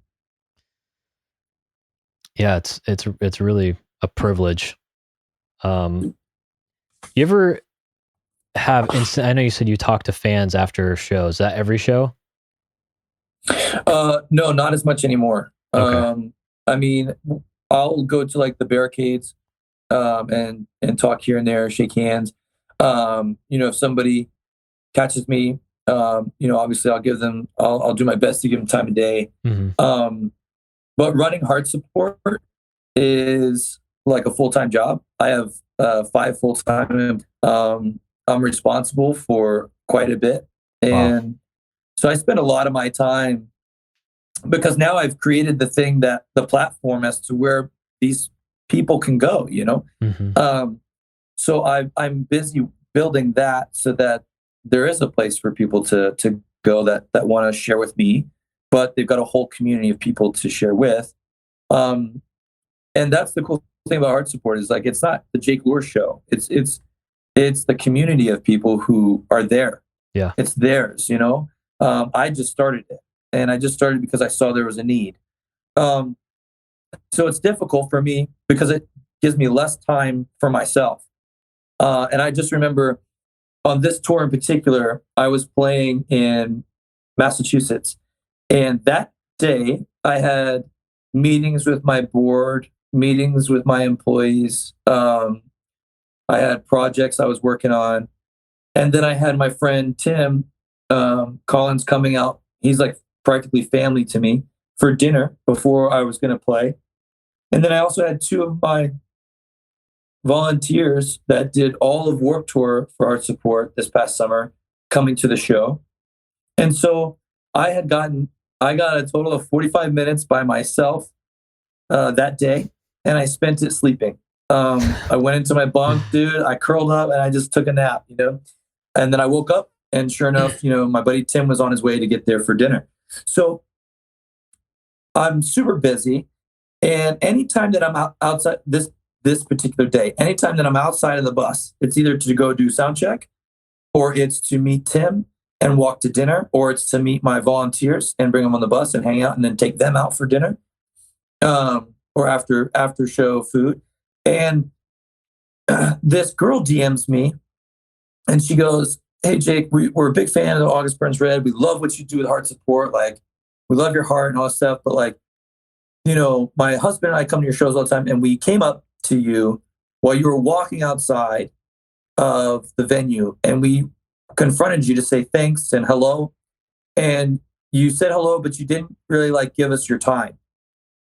Yeah, it's really a privilege. You ever have I know you said you talk to fans after shows. Is that every show? No, not as much anymore. Okay. I mean, I'll go to like the barricades, and talk here and there, shake hands. If somebody catches me, obviously I'll do my best to give them time of day. Mm-hmm. But running Heart Support is like a full-time job. I have 5 full-time. I'm responsible for quite a bit. And wow. So I spend a lot of my time, because now I've created the platform as to where these people can go, Mm-hmm. So I'm busy building that so that there is a place for people to go that want to share with me, but they've got a whole community of people to share with. And that's the cool thing about Heart Support, is like, it's not the Jake Luhr show. It's the community of people who are there. Yeah. It's theirs, I just started it, and I just started because I saw there was a need. So it's difficult for me because it gives me less time for myself. And I just remember on this tour in particular, I was playing in Massachusetts, and that day I had meetings with my board, meetings with my employees. I had projects I was working on. And then I had my friend Tim Collins coming out. He's like practically family to me, for dinner before I was going to play. And then I also had 2 of my volunteers that did all of Warped Tour for Heart Support this past summer coming to the show. And so I got a total of 45 minutes by myself that day, and I spent it sleeping. I went into my bunk, dude. I curled up and I just took a nap, and then I woke up, and sure enough, my buddy Tim was on his way to get there for dinner. So I'm super busy. And anytime that I'm outside this particular day, anytime that I'm outside of the bus, it's either to go do sound check, or it's to meet Tim and walk to dinner, or it's to meet my volunteers and bring them on the bus and hang out and then take them out for dinner, or after show food. And this girl DMs me and she goes, "Hey, Jake, we're a big fan of the August Burns Red. We love what you do with heart support. Like, we love your heart and all that stuff. But like, my husband and I come to your shows all the time, and we came up to you while you were walking outside of the venue, and we confronted you to say thanks and hello. And you said hello, but you didn't really like give us your time.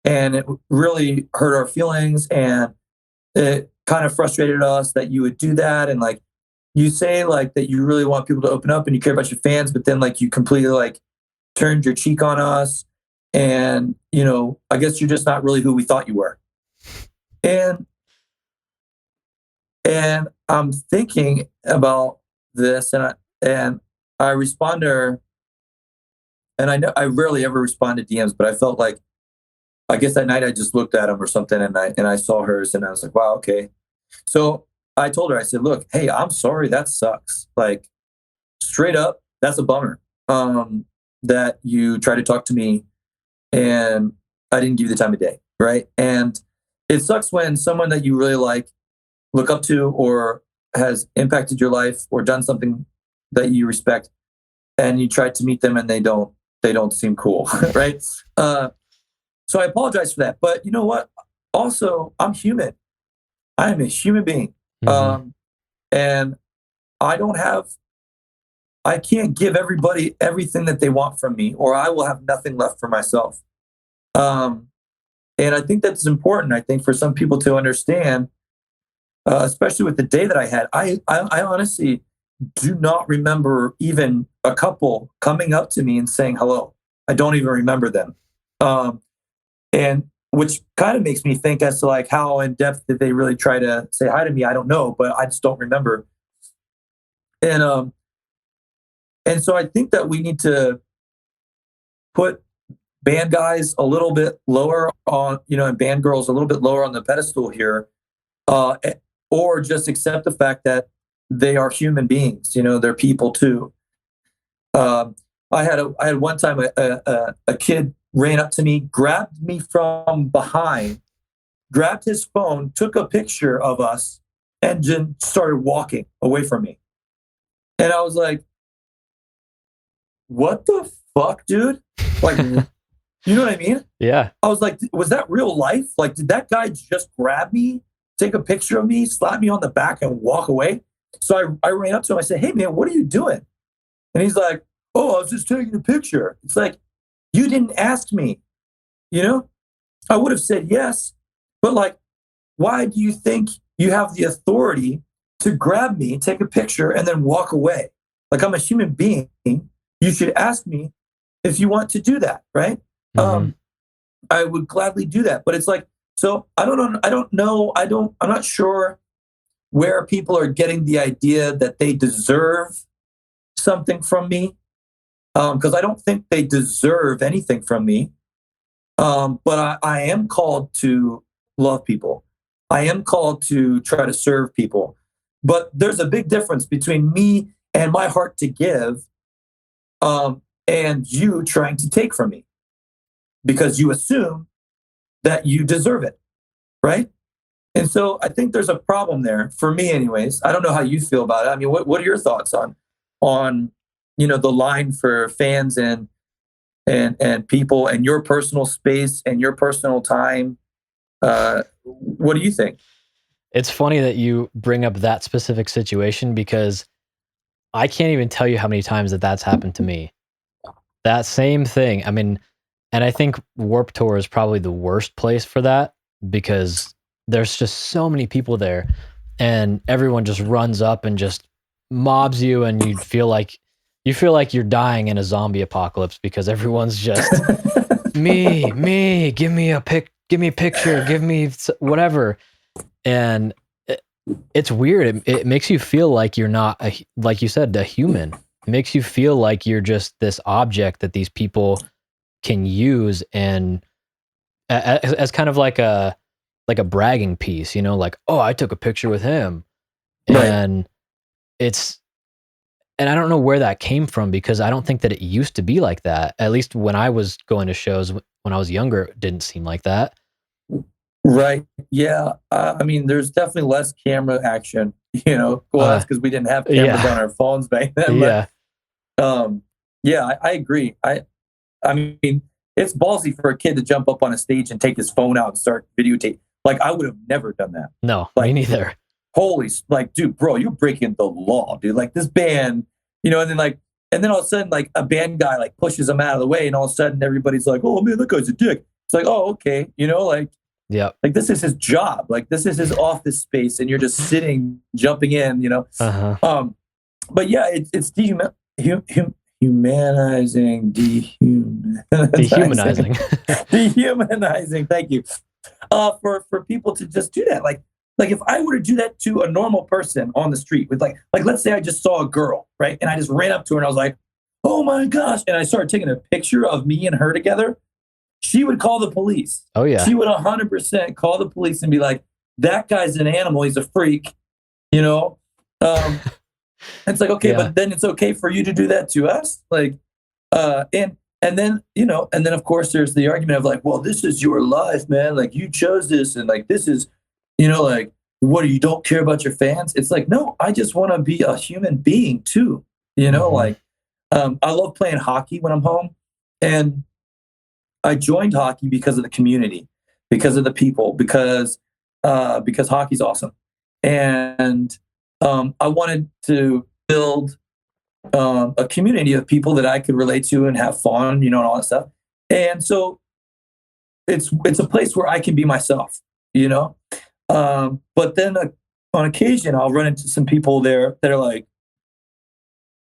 And it really hurt our feelings, and it kind of frustrated us that you would do that. And like, you say like that you really want people to open up and you care about your fans, but then like you completely like turned your cheek on us. And, I guess you're just not really who we thought you were. And I'm thinking about this, and I respond to her, and I know I rarely ever respond to DMs, but I felt like, I guess that night I just looked at him or something, and I saw hers, and I was like, wow, okay. So I told her, I said, look, hey, I'm sorry, that sucks. Like, straight up, that's a bummer. That you tried to talk to me and I didn't give you the time of day, right? And it sucks when someone that you really like, look up to, or has impacted your life or done something that you respect, and you try to meet them and they don't seem cool, right? So I apologize for that. But you know what? Also, I'm human. I am a human being. And I can't give everybody everything that they want from me, or I will have nothing left for myself. And I think that's important. I think for some people to understand, especially with the day that I had, I honestly do not remember even a couple coming up to me and saying hello. I don't even remember them. And which kind of makes me think as to like how in depth did they really try to say hi to me? I don't know, but I just don't remember. And so I think that we need to put band guys a little bit lower on, and band girls a little bit lower on the pedestal here, or just accept the fact that they are human beings. They're people too. I had one time a kid ran up to me, grabbed me from behind, grabbed his phone, took a picture of us, and then started walking away from me. And I was like, what the fuck, dude? Like, you know what I mean? Yeah. I was like, was that real life? Like, did that guy just grab me, take a picture of me, slap me on the back, and walk away? So I ran up to him. I said, hey, man, what are you doing? And he's like, oh, I was just taking a picture. It's like, you didn't ask me, I would have said yes. But like, why do you think you have the authority to grab me, take a picture, and then walk away? Like, I'm a human being. You should ask me if you want to do that, right? I would gladly do that. But it's like, so I don't know. I'm not sure where people are getting the idea that they deserve something from me. Because I don't think they deserve anything from me. But I am called to love people. I am called to try to serve people. But there's a big difference between me and my heart to give, and you trying to take from me, because you assume that you deserve it, right? And so I think there's a problem there for me, anyways. I don't know how you feel about it. I mean, what are your thoughts on the line for fans and people, and your personal space and your personal time? What do you think? It's funny that you bring up that specific situation, because I can't even tell you how many times that's happened to me. That same thing. I mean, and I think Warped Tour is probably the worst place for that, because there's just so many people there, and everyone just runs up and just mobs you, and you feel like you're dying in a zombie apocalypse, because everyone's just me, give me a picture, give me whatever. And it's weird. It makes you feel like you're not, like you said, a human. It makes you feel like you're just this object that these people can use, and as kind of like a bragging piece, like, oh, I took a picture with him. Right. And I don't know where that came from, because I don't think that it used to be like that. At least when I was going to shows when I was younger, it didn't seem like that. Right. Right. Yeah. I mean, there's definitely less camera action, you know. Well, that's because we didn't have cameras on our phones back then. Yeah. But yeah, I agree. I mean, it's ballsy for a kid to jump up on a stage and take his phone out and start videotape. Like, I would have never done that. No, Like, me neither. like, dude, bro, you're breaking the law, dude. Like, this band, you know, and then all of a sudden, like, a band guy like pushes him out of the way, and all of a sudden everybody's like, oh man, that guy's a dick. It's like, oh, okay, you know, like, yeah, like this is his job, like this is his office space, and you're just sitting, jumping in, you know. But yeah, it's humanizing, dehumanizing. Dehumanizing. Thank you. For people to just do that, like if I were to do that to a normal person on the street, with like let's say I just saw a girl, right, and I just ran up to her and I was like, oh my gosh, and I started taking a picture of me and her together, she would call the police. Oh yeah, she would 100% call the police and be like, that guy's an animal, he's a freak, you know. It's like, okay, but then it's okay for you to do that to us, like, and then, you know, and then of course there's the argument of like, well, this is your life, man. Like, you chose this, and like, this is, you know, like, what, you don't care about your fans? It's like, no, I just want to be a human being too. You know, like, I love playing hockey when I'm home, and I joined hockey because of the community, because of the people, because hockey's awesome, and I wanted to build a community of people that I could relate to and have fun, you know, and all that stuff. And so it's a place where I can be myself, you know. But then on occasion, I'll run into some people there that are like,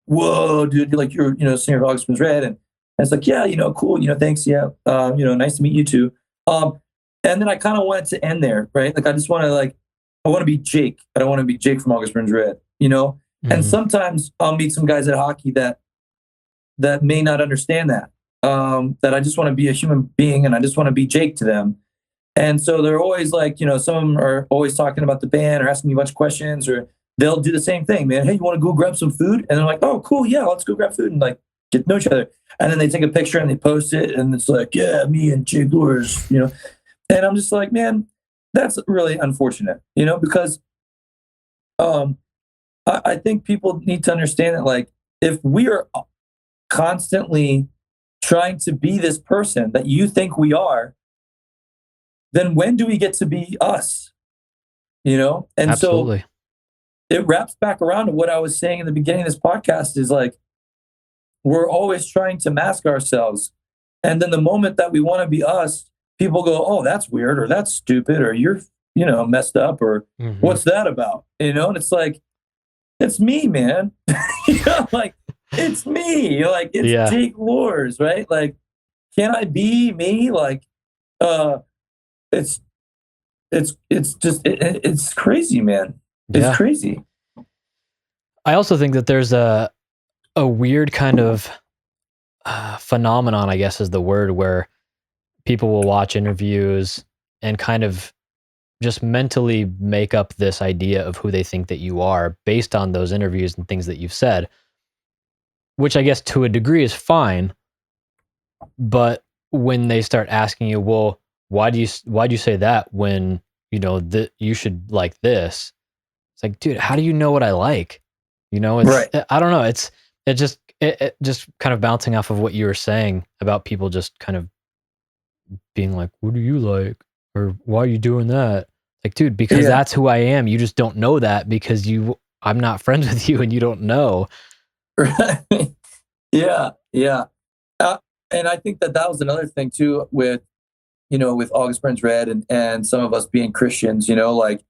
"Whoa, dude, you're you know, singer of August Burns Red," and it's like, "Yeah, you know, cool, you know, thanks, yeah, you know, nice to meet you too." And then I kind of want it to end there, right? Like, I just want to I want to be Jake. I don't want to be Jake from August Burns Red, you know. And sometimes I'll meet some guys at hockey that may not understand that. That I just want to be a human being, and I just want to be Jake to them. And so they're always like, you know, some of them are always talking about the band or asking me a bunch of questions, or they'll do the same thing, man. Hey, you want to go grab some food? And they're like, oh, cool, yeah, let's go grab food and like get to know each other. And then they take a picture and they post it, and it's like, yeah, me and Jake Luers, you know. And I'm just like, man, that's really unfortunate, you know, because I think people need to understand that, like, if we are constantly trying to be this person that you think we are, then when do we get to be us? You know? And absolutely. So it wraps back around to what I was saying in the beginning of this podcast, is like, we're always trying to mask ourselves. And then the moment that we want to be us, people go, oh, that's weird, or that's stupid, or you're, you know, messed up, or what's that about? You know? And it's like, it's me, man. You know, like, it's me. Like, it's Jake Luers, right? Like, can I be me? Like, it's just it's crazy, man. It's crazy. I also think that there's a weird kind of phenomenon, I guess is the word, where people will watch interviews and kind of just mentally make up this idea of who they think that you are based on those interviews and things that you've said, which I guess to a degree is fine. But when they start asking you, well, why do you say that when, you know, that you should like this? It's like, dude, how do you know what I like? You know, it's, right. I don't know. It just kind of bouncing off of what you were saying about people just kind of being like, what do you like? Or why are you doing that? Like, dude, because that's who I am. You just don't know that because I'm not friends with you and you don't know. Right. Yeah. And I think that was another thing too with, you know, with August Burns Red and some of us being Christians, you know, like,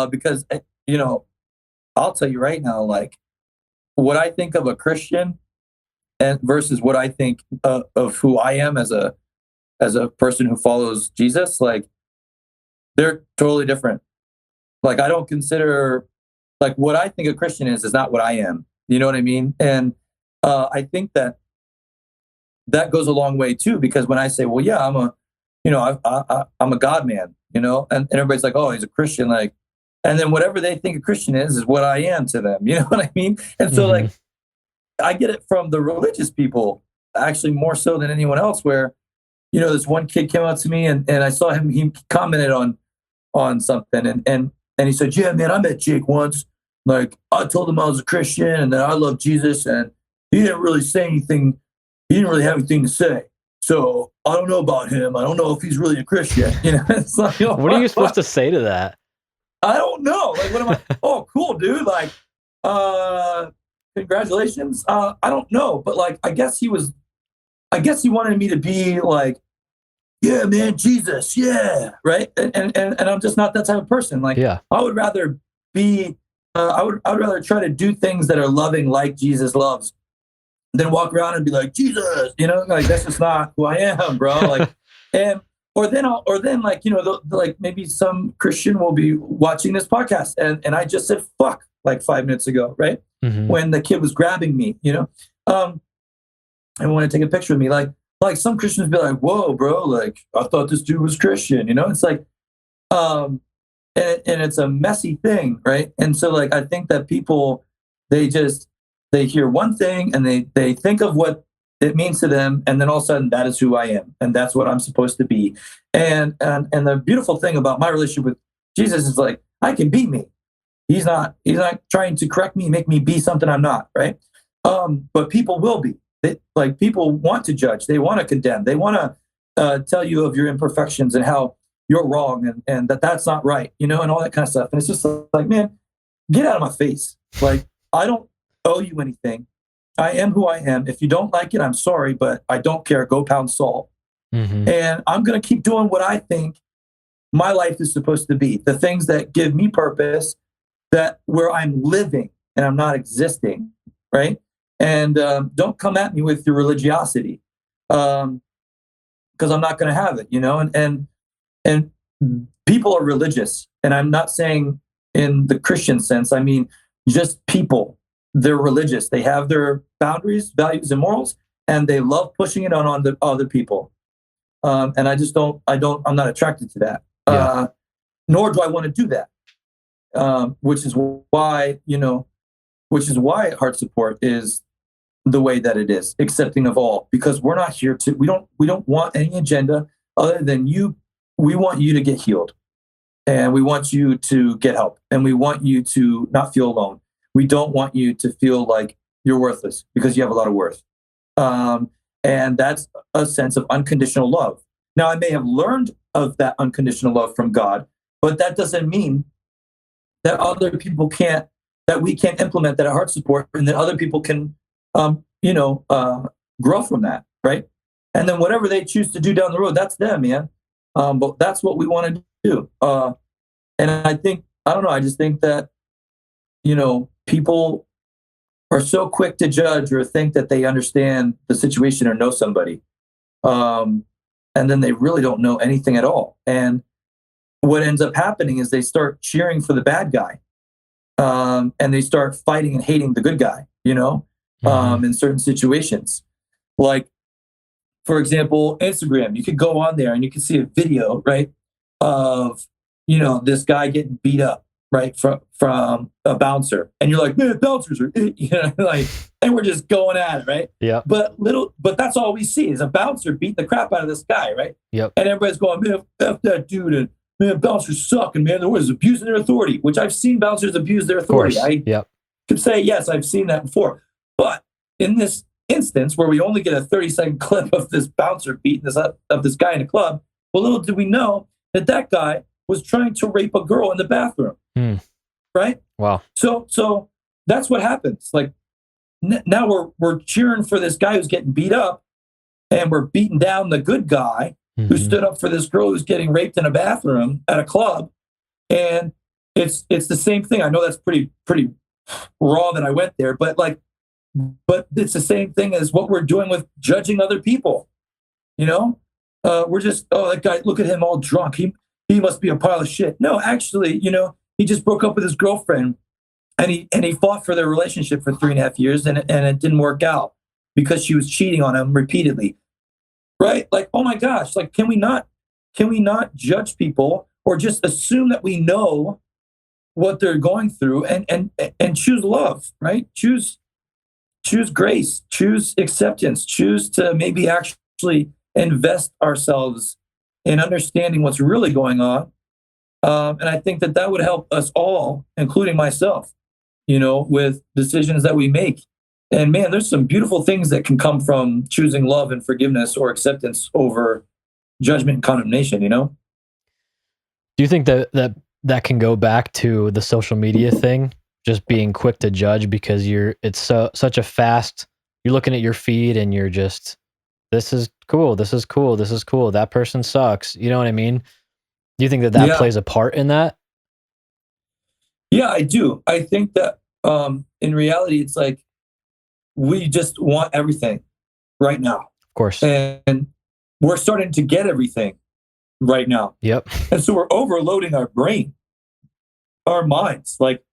because, you know, I'll tell you right now, like, what I think of a Christian and versus what I think of who I am as a person who follows Jesus, like, they're totally different. Like, I don't consider, like, what I think a Christian is not what I am. You know what I mean? And I think that goes a long way too, because when I say, well, yeah, I'm a God man, you know, and everybody's like, oh, he's a Christian, like, and then whatever they think a Christian is what I am to them. You know what I mean? And so like, I get it from the religious people actually more so than anyone else, where this one kid came up to me and I saw him, he commented on something and he said, yeah, man, I met Jake once. Like, I told him I was a Christian and that I love Jesus, and he didn't really say anything. He didn't really have anything to say. So I don't know about him. I don't know if he's really a Christian. It's like, what are you supposed to say to that? I don't know. Like, what am I? Oh, cool, dude. Like, congratulations. I don't know, but like, I guess he wanted me to be like, yeah, man, Jesus, yeah, right. And I'm just not that type of person. Like, Yeah. I would rather be. I would rather try to do things that are loving, like Jesus loves, than walk around and be like, Jesus, like, that's just not who I am, bro. Like, or then like, like maybe some Christian will be watching this podcast and I just said fuck like 5 minutes ago, right? Mm-hmm. When the kid was grabbing me, and want to take a picture of me. Like some Christians be like, whoa, bro, like, I thought this dude was Christian, it's like, and it's a messy thing, right? And so like, I think that people, they hear one thing and they think of what it means to them, and then all of a sudden that is who I am and that's what I'm supposed to be. And the beautiful thing about my relationship with Jesus is like, I can be me. He's not trying to correct me, make me be something I'm not, right? But people will be. People want to judge, they want to condemn, they want to tell you of your imperfections and how you're wrong and that's not right, and all that kind of stuff. And it's just like, man, get out of my face. Like, I don't owe you anything. I am who I am. If you don't like it, I'm sorry, but I don't care. Go pound salt. Mm-hmm. And I'm going to keep doing what I think my life is supposed to be. The things that give me purpose, that where I'm living and I'm not existing, right? And don't come at me with your religiosity, because I'm not going to have it, and people are religious. And I'm not saying in the Christian sense. I mean, just people. They're religious. They have their boundaries, values, and morals, and they love pushing it on the other people. And I just I'm not attracted to that. Yeah. Nor do I want to do that. Which is why Heart Support is the way that it is, accepting of all, because we're not here we don't want any agenda other than you. We want you to get healed, and we want you to get help, and we want you to not feel alone. We don't want you to feel like you're worthless, because you have a lot of worth. And that's a sense of unconditional love. Now, I may have learned of that unconditional love from God, but that doesn't mean that other people that we can't implement that at Heart Support, and that other people can, grow from that, right? And then whatever they choose to do down the road, that's them, man. But that's what we want to do. And I don't know, I just think that, people are so quick to judge or think that they understand the situation or know somebody. And then they really don't know anything at all. And what ends up happening is they start cheering for the bad guy. And they start fighting and hating the good guy, in certain situations. Like, for example, Instagram, you could go on there and you can see a video, right, of, this guy getting beat up, right, from a bouncer. And you're like, man, bouncers are, and we're just going at it, right? Yeah. But that's all we see is a bouncer beating the crap out of this guy, right? Yep. And everybody's going, man, F that dude, and man, bouncers suck, and man, there was abusing their authority, which I've seen bouncers abuse their authority. I could say, yes, I've seen that before. But in this instance where we only get a 30-second clip of this bouncer beating this guy in a club, well, little did we know that guy was trying to rape a girl in the bathroom. Right? Wow. So that's what happens. Like, now we're cheering for this guy who's getting beat up, and we're beating down the good guy who stood up for this girl who's getting raped in a bathroom at a club. And it's the same thing. I know that's pretty raw that I went there, but it's the same thing as what we're doing with judging other people. We're just, that guy, look at him all drunk. He must be a pile of shit. No, actually, he just broke up with his girlfriend, and he fought for their relationship for 3.5 years, and it didn't work out because she was cheating on him repeatedly. Right? Like, oh my gosh, like, can we not judge people or just assume that we know what they're going through and choose love, right? Choose grace, choose acceptance, choose to maybe actually invest ourselves in understanding what's really going on. And I think that would help us all, including myself, with decisions that we make. And man, there's some beautiful things that can come from choosing love and forgiveness or acceptance over judgment and condemnation, Do you think that can go back to the social media thing, just being quick to judge because it's such a fast, you're looking at your feed and you're just, this is cool, this is cool, this is cool, that person sucks. You know what I mean? Do you think that Yeah. plays a part in that? Yeah, I do. I think that in reality, it's like we just want everything right now. Of course. And we're starting to get everything right now. Yep. And so we're overloading our brain, our minds, like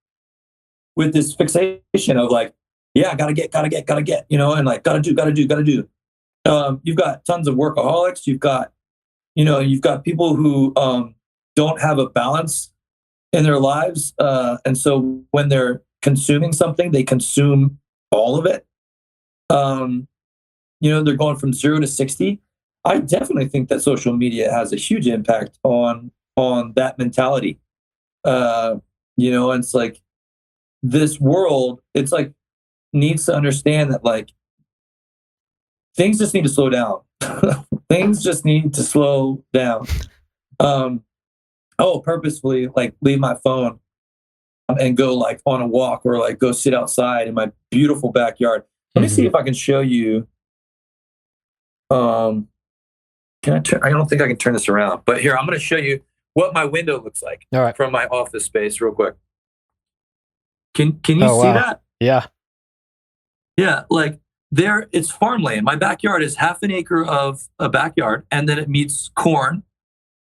with this fixation of like, yeah, gotta get, and like, gotta do. You've got tons of workaholics. You've got people who don't have a balance in their lives. And so when they're consuming something, they consume all of it. They're going from 0 to 60. I definitely think that social media has a huge impact on that mentality. And it's like this world, it's like needs to understand that like things just need to slow down. Things just need to slow down. Purposefully like leave my phone and go like on a walk or like go sit outside in my beautiful backyard. Let me see if I can show you. Can I turn? I don't think I can turn this around, but here, I'm going to show you what my window looks like from my office space real quick. Can you see that? Yeah. Yeah. Like there, it's farmland. My backyard is half an acre of a backyard, and then it meets corn,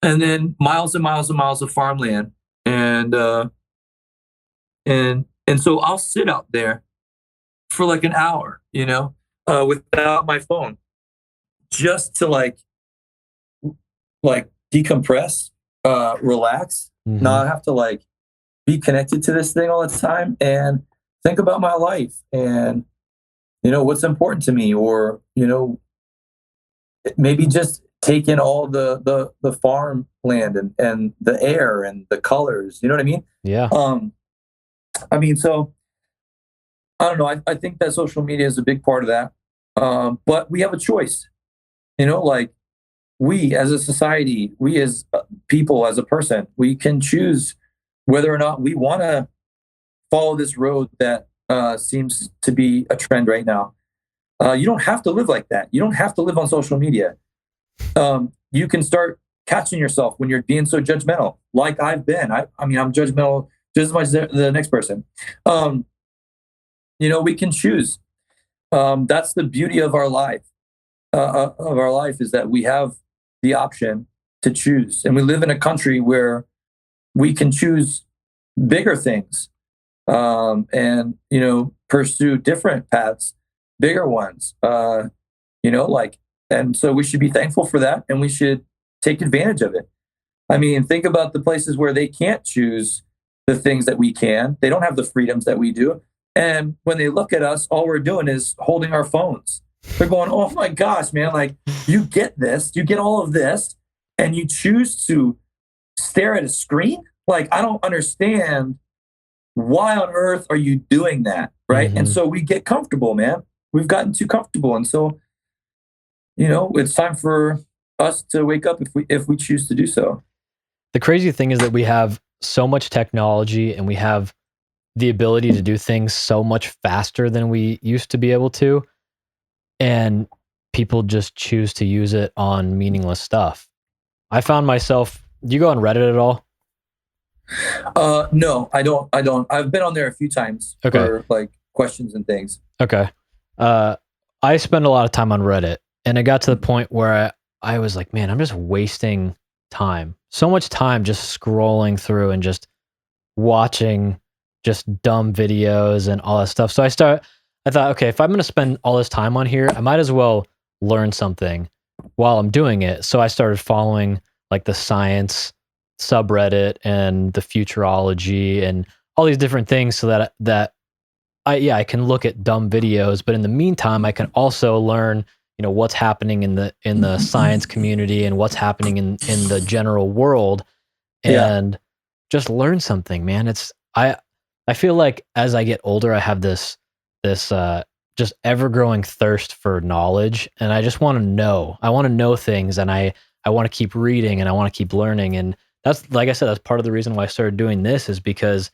and then miles and miles and miles of farmland. And so I'll sit out there for like an hour, without my phone, just to like decompress, relax, not have to like be connected to this thing all the time, and think about my life and what's important to me, or maybe just take in all the farmland and the air and the colors. You know what I mean? Yeah. So I don't know. I think that social media is a big part of that. But we have a choice. Like we as a society, we as people, as a person, we can choose whether or not we want to follow this road that seems to be a trend right now. You don't have to live like that. You don't have to live on social media. You can start catching yourself when you're being so judgmental, like I've been. I'm judgmental just as much as the next person. We can choose. That's the beauty of our life. Is that we have the option to choose, and we live in a country where we can choose bigger things, and pursue different paths, bigger ones. And so we should be thankful for that, and we should take advantage of it. I mean, think about the places where they can't choose the things that we can. They don't have the freedoms that we do. And when they look at us, all we're doing is holding our phones. They're going, oh my gosh, man, like you get this, you get all of this, and you choose to stare at a screen? Like, I don't understand, why on earth are you doing that? Right. And so we get comfortable, man. We've gotten too comfortable. And so, it's time for us to wake up if we choose to do so. The crazy thing is that we have so much technology and we have the ability to do things so much faster than we used to be able to. And people just choose to use it on meaningless stuff. I found myself, do you go on Reddit at all? No, I don't. I've been on there a few times for like questions and things. Okay. I spend a lot of time on Reddit, and it got to the point where I was like, man, I'm just wasting time. So much time just scrolling through and just watching just dumb videos and all that stuff. So I thought, okay, if I'm going to spend all this time on here, I might as well learn something while I'm doing it. So I started following like the science subreddit and the futurology and all these different things, so that I can look at dumb videos, but in the meantime, I can also learn, what's happening in the science community and what's happening in the general world, Yeah. and just learn something, man. I feel like as I get older, I have this just ever growing thirst for knowledge, and I just want to know. I want to know things, and I want to keep reading, and I want to keep learning, and that's, like I said, that's part of the reason why I started doing this, is because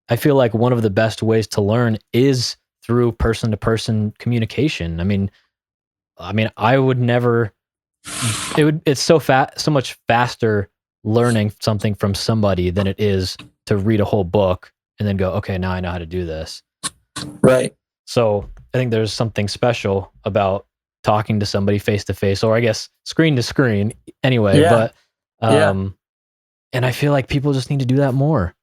I feel like one of the best ways to learn is through person to person communication. I mean, I would never. It's so much faster learning something from somebody than it is to read a whole book and then go, okay, now I know how to do this. Right. So I think there's something special about talking to somebody face to face, or I guess screen to screen anyway. Yeah. But, Yeah. and I feel like people just need to do that more.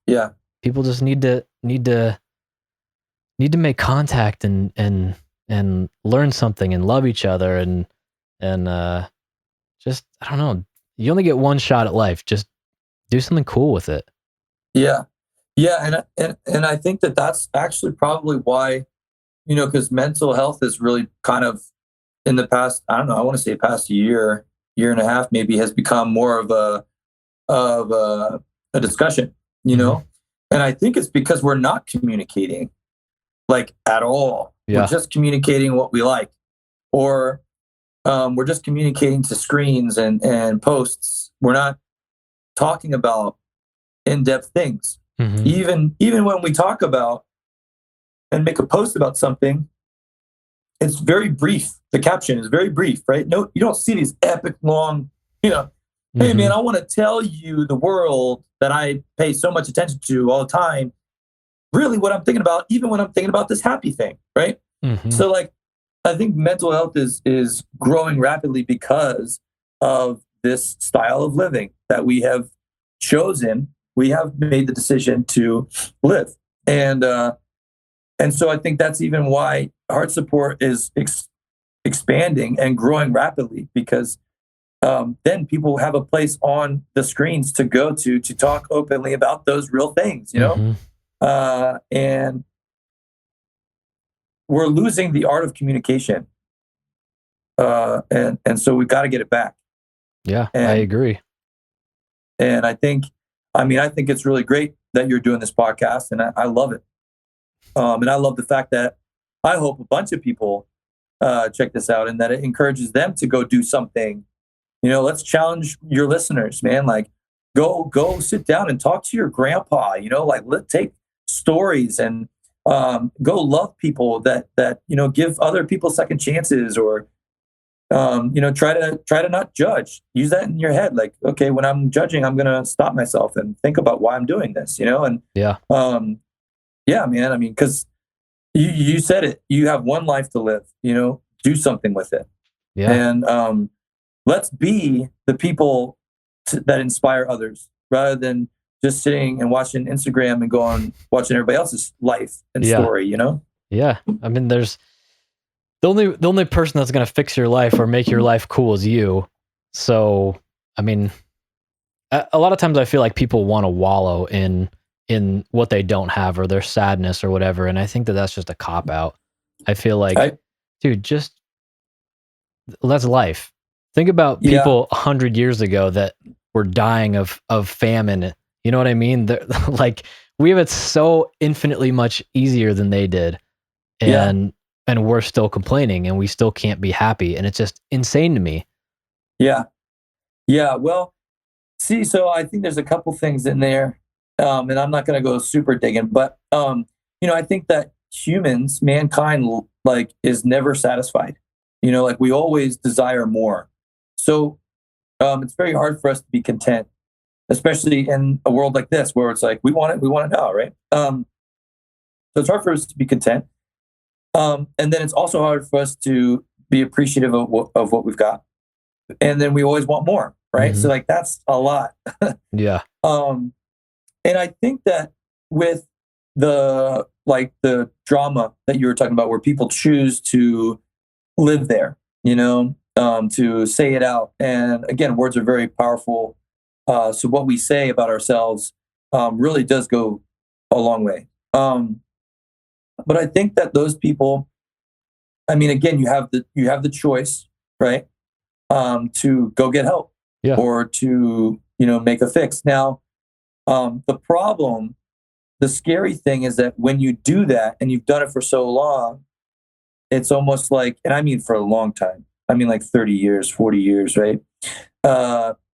Yeah. People just need to make contact and learn something and love each other and just, I don't know. You only get one shot at life. Just do something cool with it. Yeah. Yeah. And I think that that's actually probably why, because mental health is really kind of in the past, I don't know, I want to say past year and a half, maybe, has become more of a discussion, Mhm. and I think it's because we're not communicating like at all. We're Yeah. just communicating what we like, or we're just communicating to screens and posts. We're not talking about in-depth things. Mhm. Even when we talk about and make a post about something, it's very brief. The caption is very brief, right? No, you don't see these epic long, hey man, Mhm. I want to tell you the world that I pay so much attention to all the time. Really what I'm thinking about, even when I'm thinking about this happy thing, right? Mhm. So like I think mental health is growing rapidly because of this style of living that we have chosen. We have made the decision to live. And so I think that's even why heart support is expanding and growing rapidly, because then people have a place on the screens to go to talk openly about those real things, Mhm. and we're losing the art of communication, and so we've got to get it back. Yeah, I And agree. and I think it's really great that you're doing this podcast, and I love it. And I love the fact that I hope a bunch of people check this out, and that it encourages them to go do something. Let's challenge your listeners, man. Like, go sit down and talk to your grandpa. Like, take stories and go love people that give other people second chances, or try to not judge. Use that in your head. Like, okay, when I'm judging, I'm gonna stop myself and think about why I'm doing this. And Yeah. um, yeah, man. I mean, because you said it. You have one life to live. Do something with it, Yeah. and let's be the people that inspire others, rather than just sitting and watching Instagram and going watching everybody else's life and Yeah. story. Yeah. I mean, there's the only person that's gonna fix your life or make your life cool is you. So, I mean, a lot of times I feel like people wanna wallow in what they don't have or their sadness or whatever, and I think that that's just a cop out. I feel like, I dude, just that's life. Think about Yeah, people 100 years ago that were dying of famine. You know what I mean? Like, we have it so infinitely much easier than they did, yeah, and we're still complaining and we still can't be happy, and it's just insane to me. yeah, yeah. Well, see, so I think there's a couple things in there, and I'm not going to go super digging, but I think that mankind, like, is never satisfied. Like, we always desire more. So it's very hard for us to be content, especially in a world like this where it's like we want it now, right? So it's hard for us to be content, and then it's also hard for us to be appreciative of what we've got, and then we always want more, right? So Mhm. like that's a lot. Yeah. um, And I think that with the drama that you were talking about, where people choose to live there, to say it out. And again, words are very powerful. So what we say about ourselves really does go a long way. But I think that those people I mean, again, you have the choice, right? To go get help Yeah. or to, make a fix. Now, the scary thing is that when you do that and you've done it for so long, it's almost like, and I mean for a long time, I mean like 30 years, 40 years, right?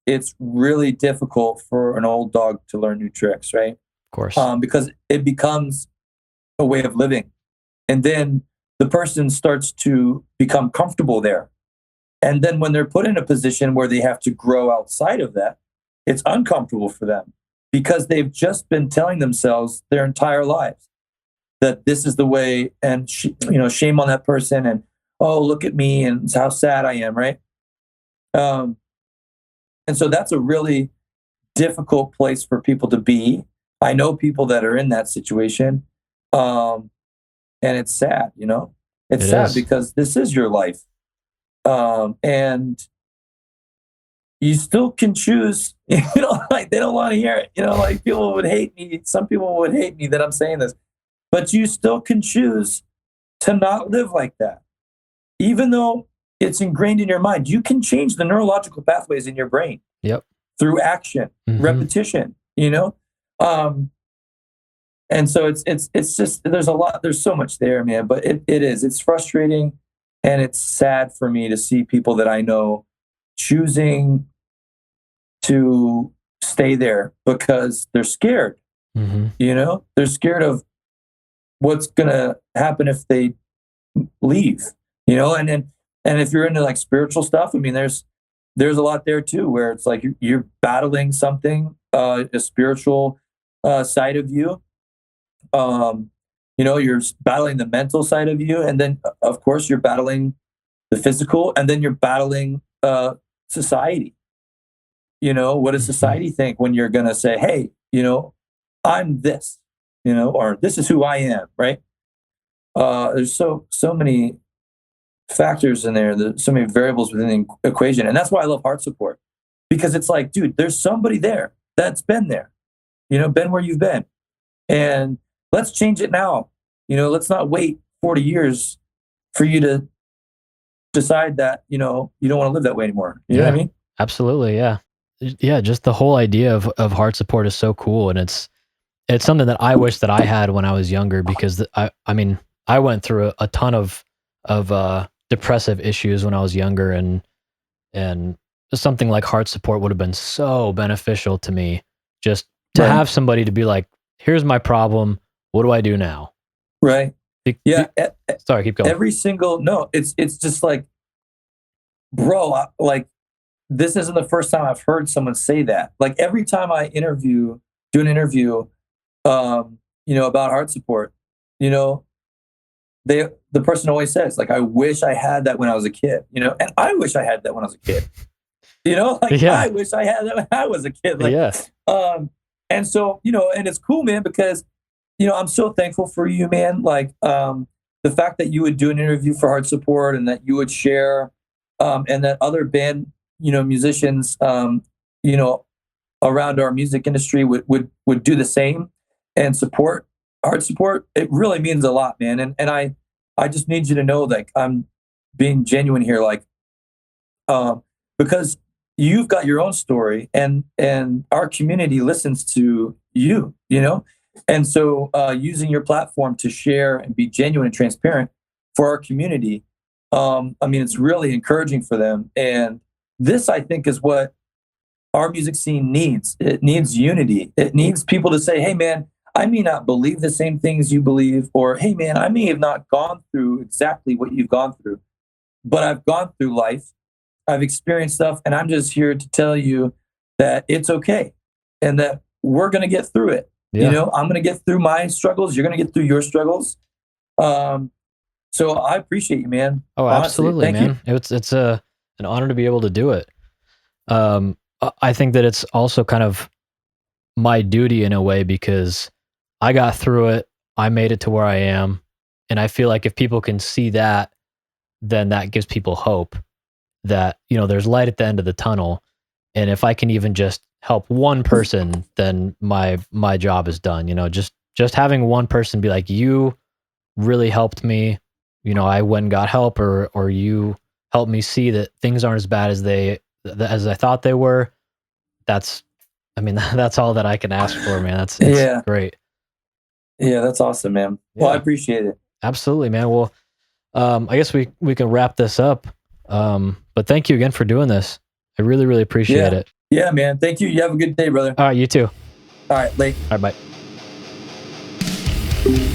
It's really difficult for an old dog to learn new tricks, right? Of course. Because it becomes a way of living. And then the person starts to become comfortable there. And then when they're put in a position where they have to grow outside of that, it's uncomfortable for them because they've just been telling themselves their entire lives that this is the way, and shame on that person, and oh, look at me, and how sad I am, right? And so that's a really difficult place for people to be. I know people that are in that situation, and it's sad. It's It sad is. because this is your life, and you still can choose. Like they don't want to hear it. Like people would hate me. Some people would hate me that I'm saying this, but you still can choose to not live like that, even though it's ingrained in your mind. You can change the neurological pathways in your brain. Yep. Through action, repetition. And so it's just there's so much there, man. But it's frustrating, and it's sad for me to see people that I know choosing to stay there because they're scared. They're scared of what's gonna happen if they leave. And if you're into like spiritual stuff, I mean, there's a lot there too, where it's like you're battling something, a spiritual side of you. You're battling the mental side of you, and then of course you're battling the physical, and then you're battling society. What does society think when you're gonna say, "Hey, I'm this," or "This is who I am," right? There's so many factors in there. There's so many variables within the equation, and that's why I love Heart Support, because it's like, dude, there's somebody there that's been there, been where you've been, and let's change it now. Let's not wait 40 years for you to decide that you don't want to live that way anymore. You know what I mean? Absolutely, yeah. Yeah, just the whole idea of Heart Support is so cool, and it's something that I wish that I had when I was younger, because I mean, I went through a ton of depressive issues when I was younger, and something like Heart Support would have been so beneficial to me, just to have somebody to be like, here's my problem, what do I do now? Right. Yeah. Sorry, keep going. It's just like, bro, like this isn't the first time I've heard someone say that. Like every time I do an interview, about Heart Support, the person always says, like, I wish I had that when I was a kid, and I wish I had that when I was a kid, I wish I had that when I was a kid. And so, and it's cool, man, because, I'm so thankful for you, man. Like, the fact that you would do an interview for Heart Support and that you would share, and that other band, musicians, around our music industry would do the same and support Heart Support. It really means a lot, man. And I just need you to know that I'm being genuine here, like, because you've got your own story, and our community listens to you, and so using your platform to share and be genuine and transparent for our community, I mean, it's really encouraging for them. And this, I think, is what our music scene needs. It needs unity. It needs people to say, hey, man, I may not believe the same things you believe, or, hey, man, I may have not gone through exactly what you've gone through, but I've gone through life. I've experienced stuff, and I'm just here to tell you that it's okay and that we're going to get through it. Yeah. I'm going to get through my struggles. You're going to get through your struggles. So I appreciate you, man. Oh, Honestly, absolutely, man. you. It's an honor to be able to do it. I think that it's also kind of my duty in a way, because I got through it. I made it to where I am. And I feel like if people can see that, then that gives people hope that, there's light at the end of the tunnel. And if I can even just help one person, then my job is done. Just having one person be like, you really helped me I went and got help, or you helped me see that things aren't as bad as I thought they were. That's, I mean, that's all that I can ask for, man. That's great. Yeah, that's awesome, man. Well, I appreciate it. Absolutely, man. Well, I guess we can wrap this up. But thank you again for doing this. I really, really appreciate it. Yeah, man. Thank you. You have a good day, brother. All right, you too. All right, late. All right, bye.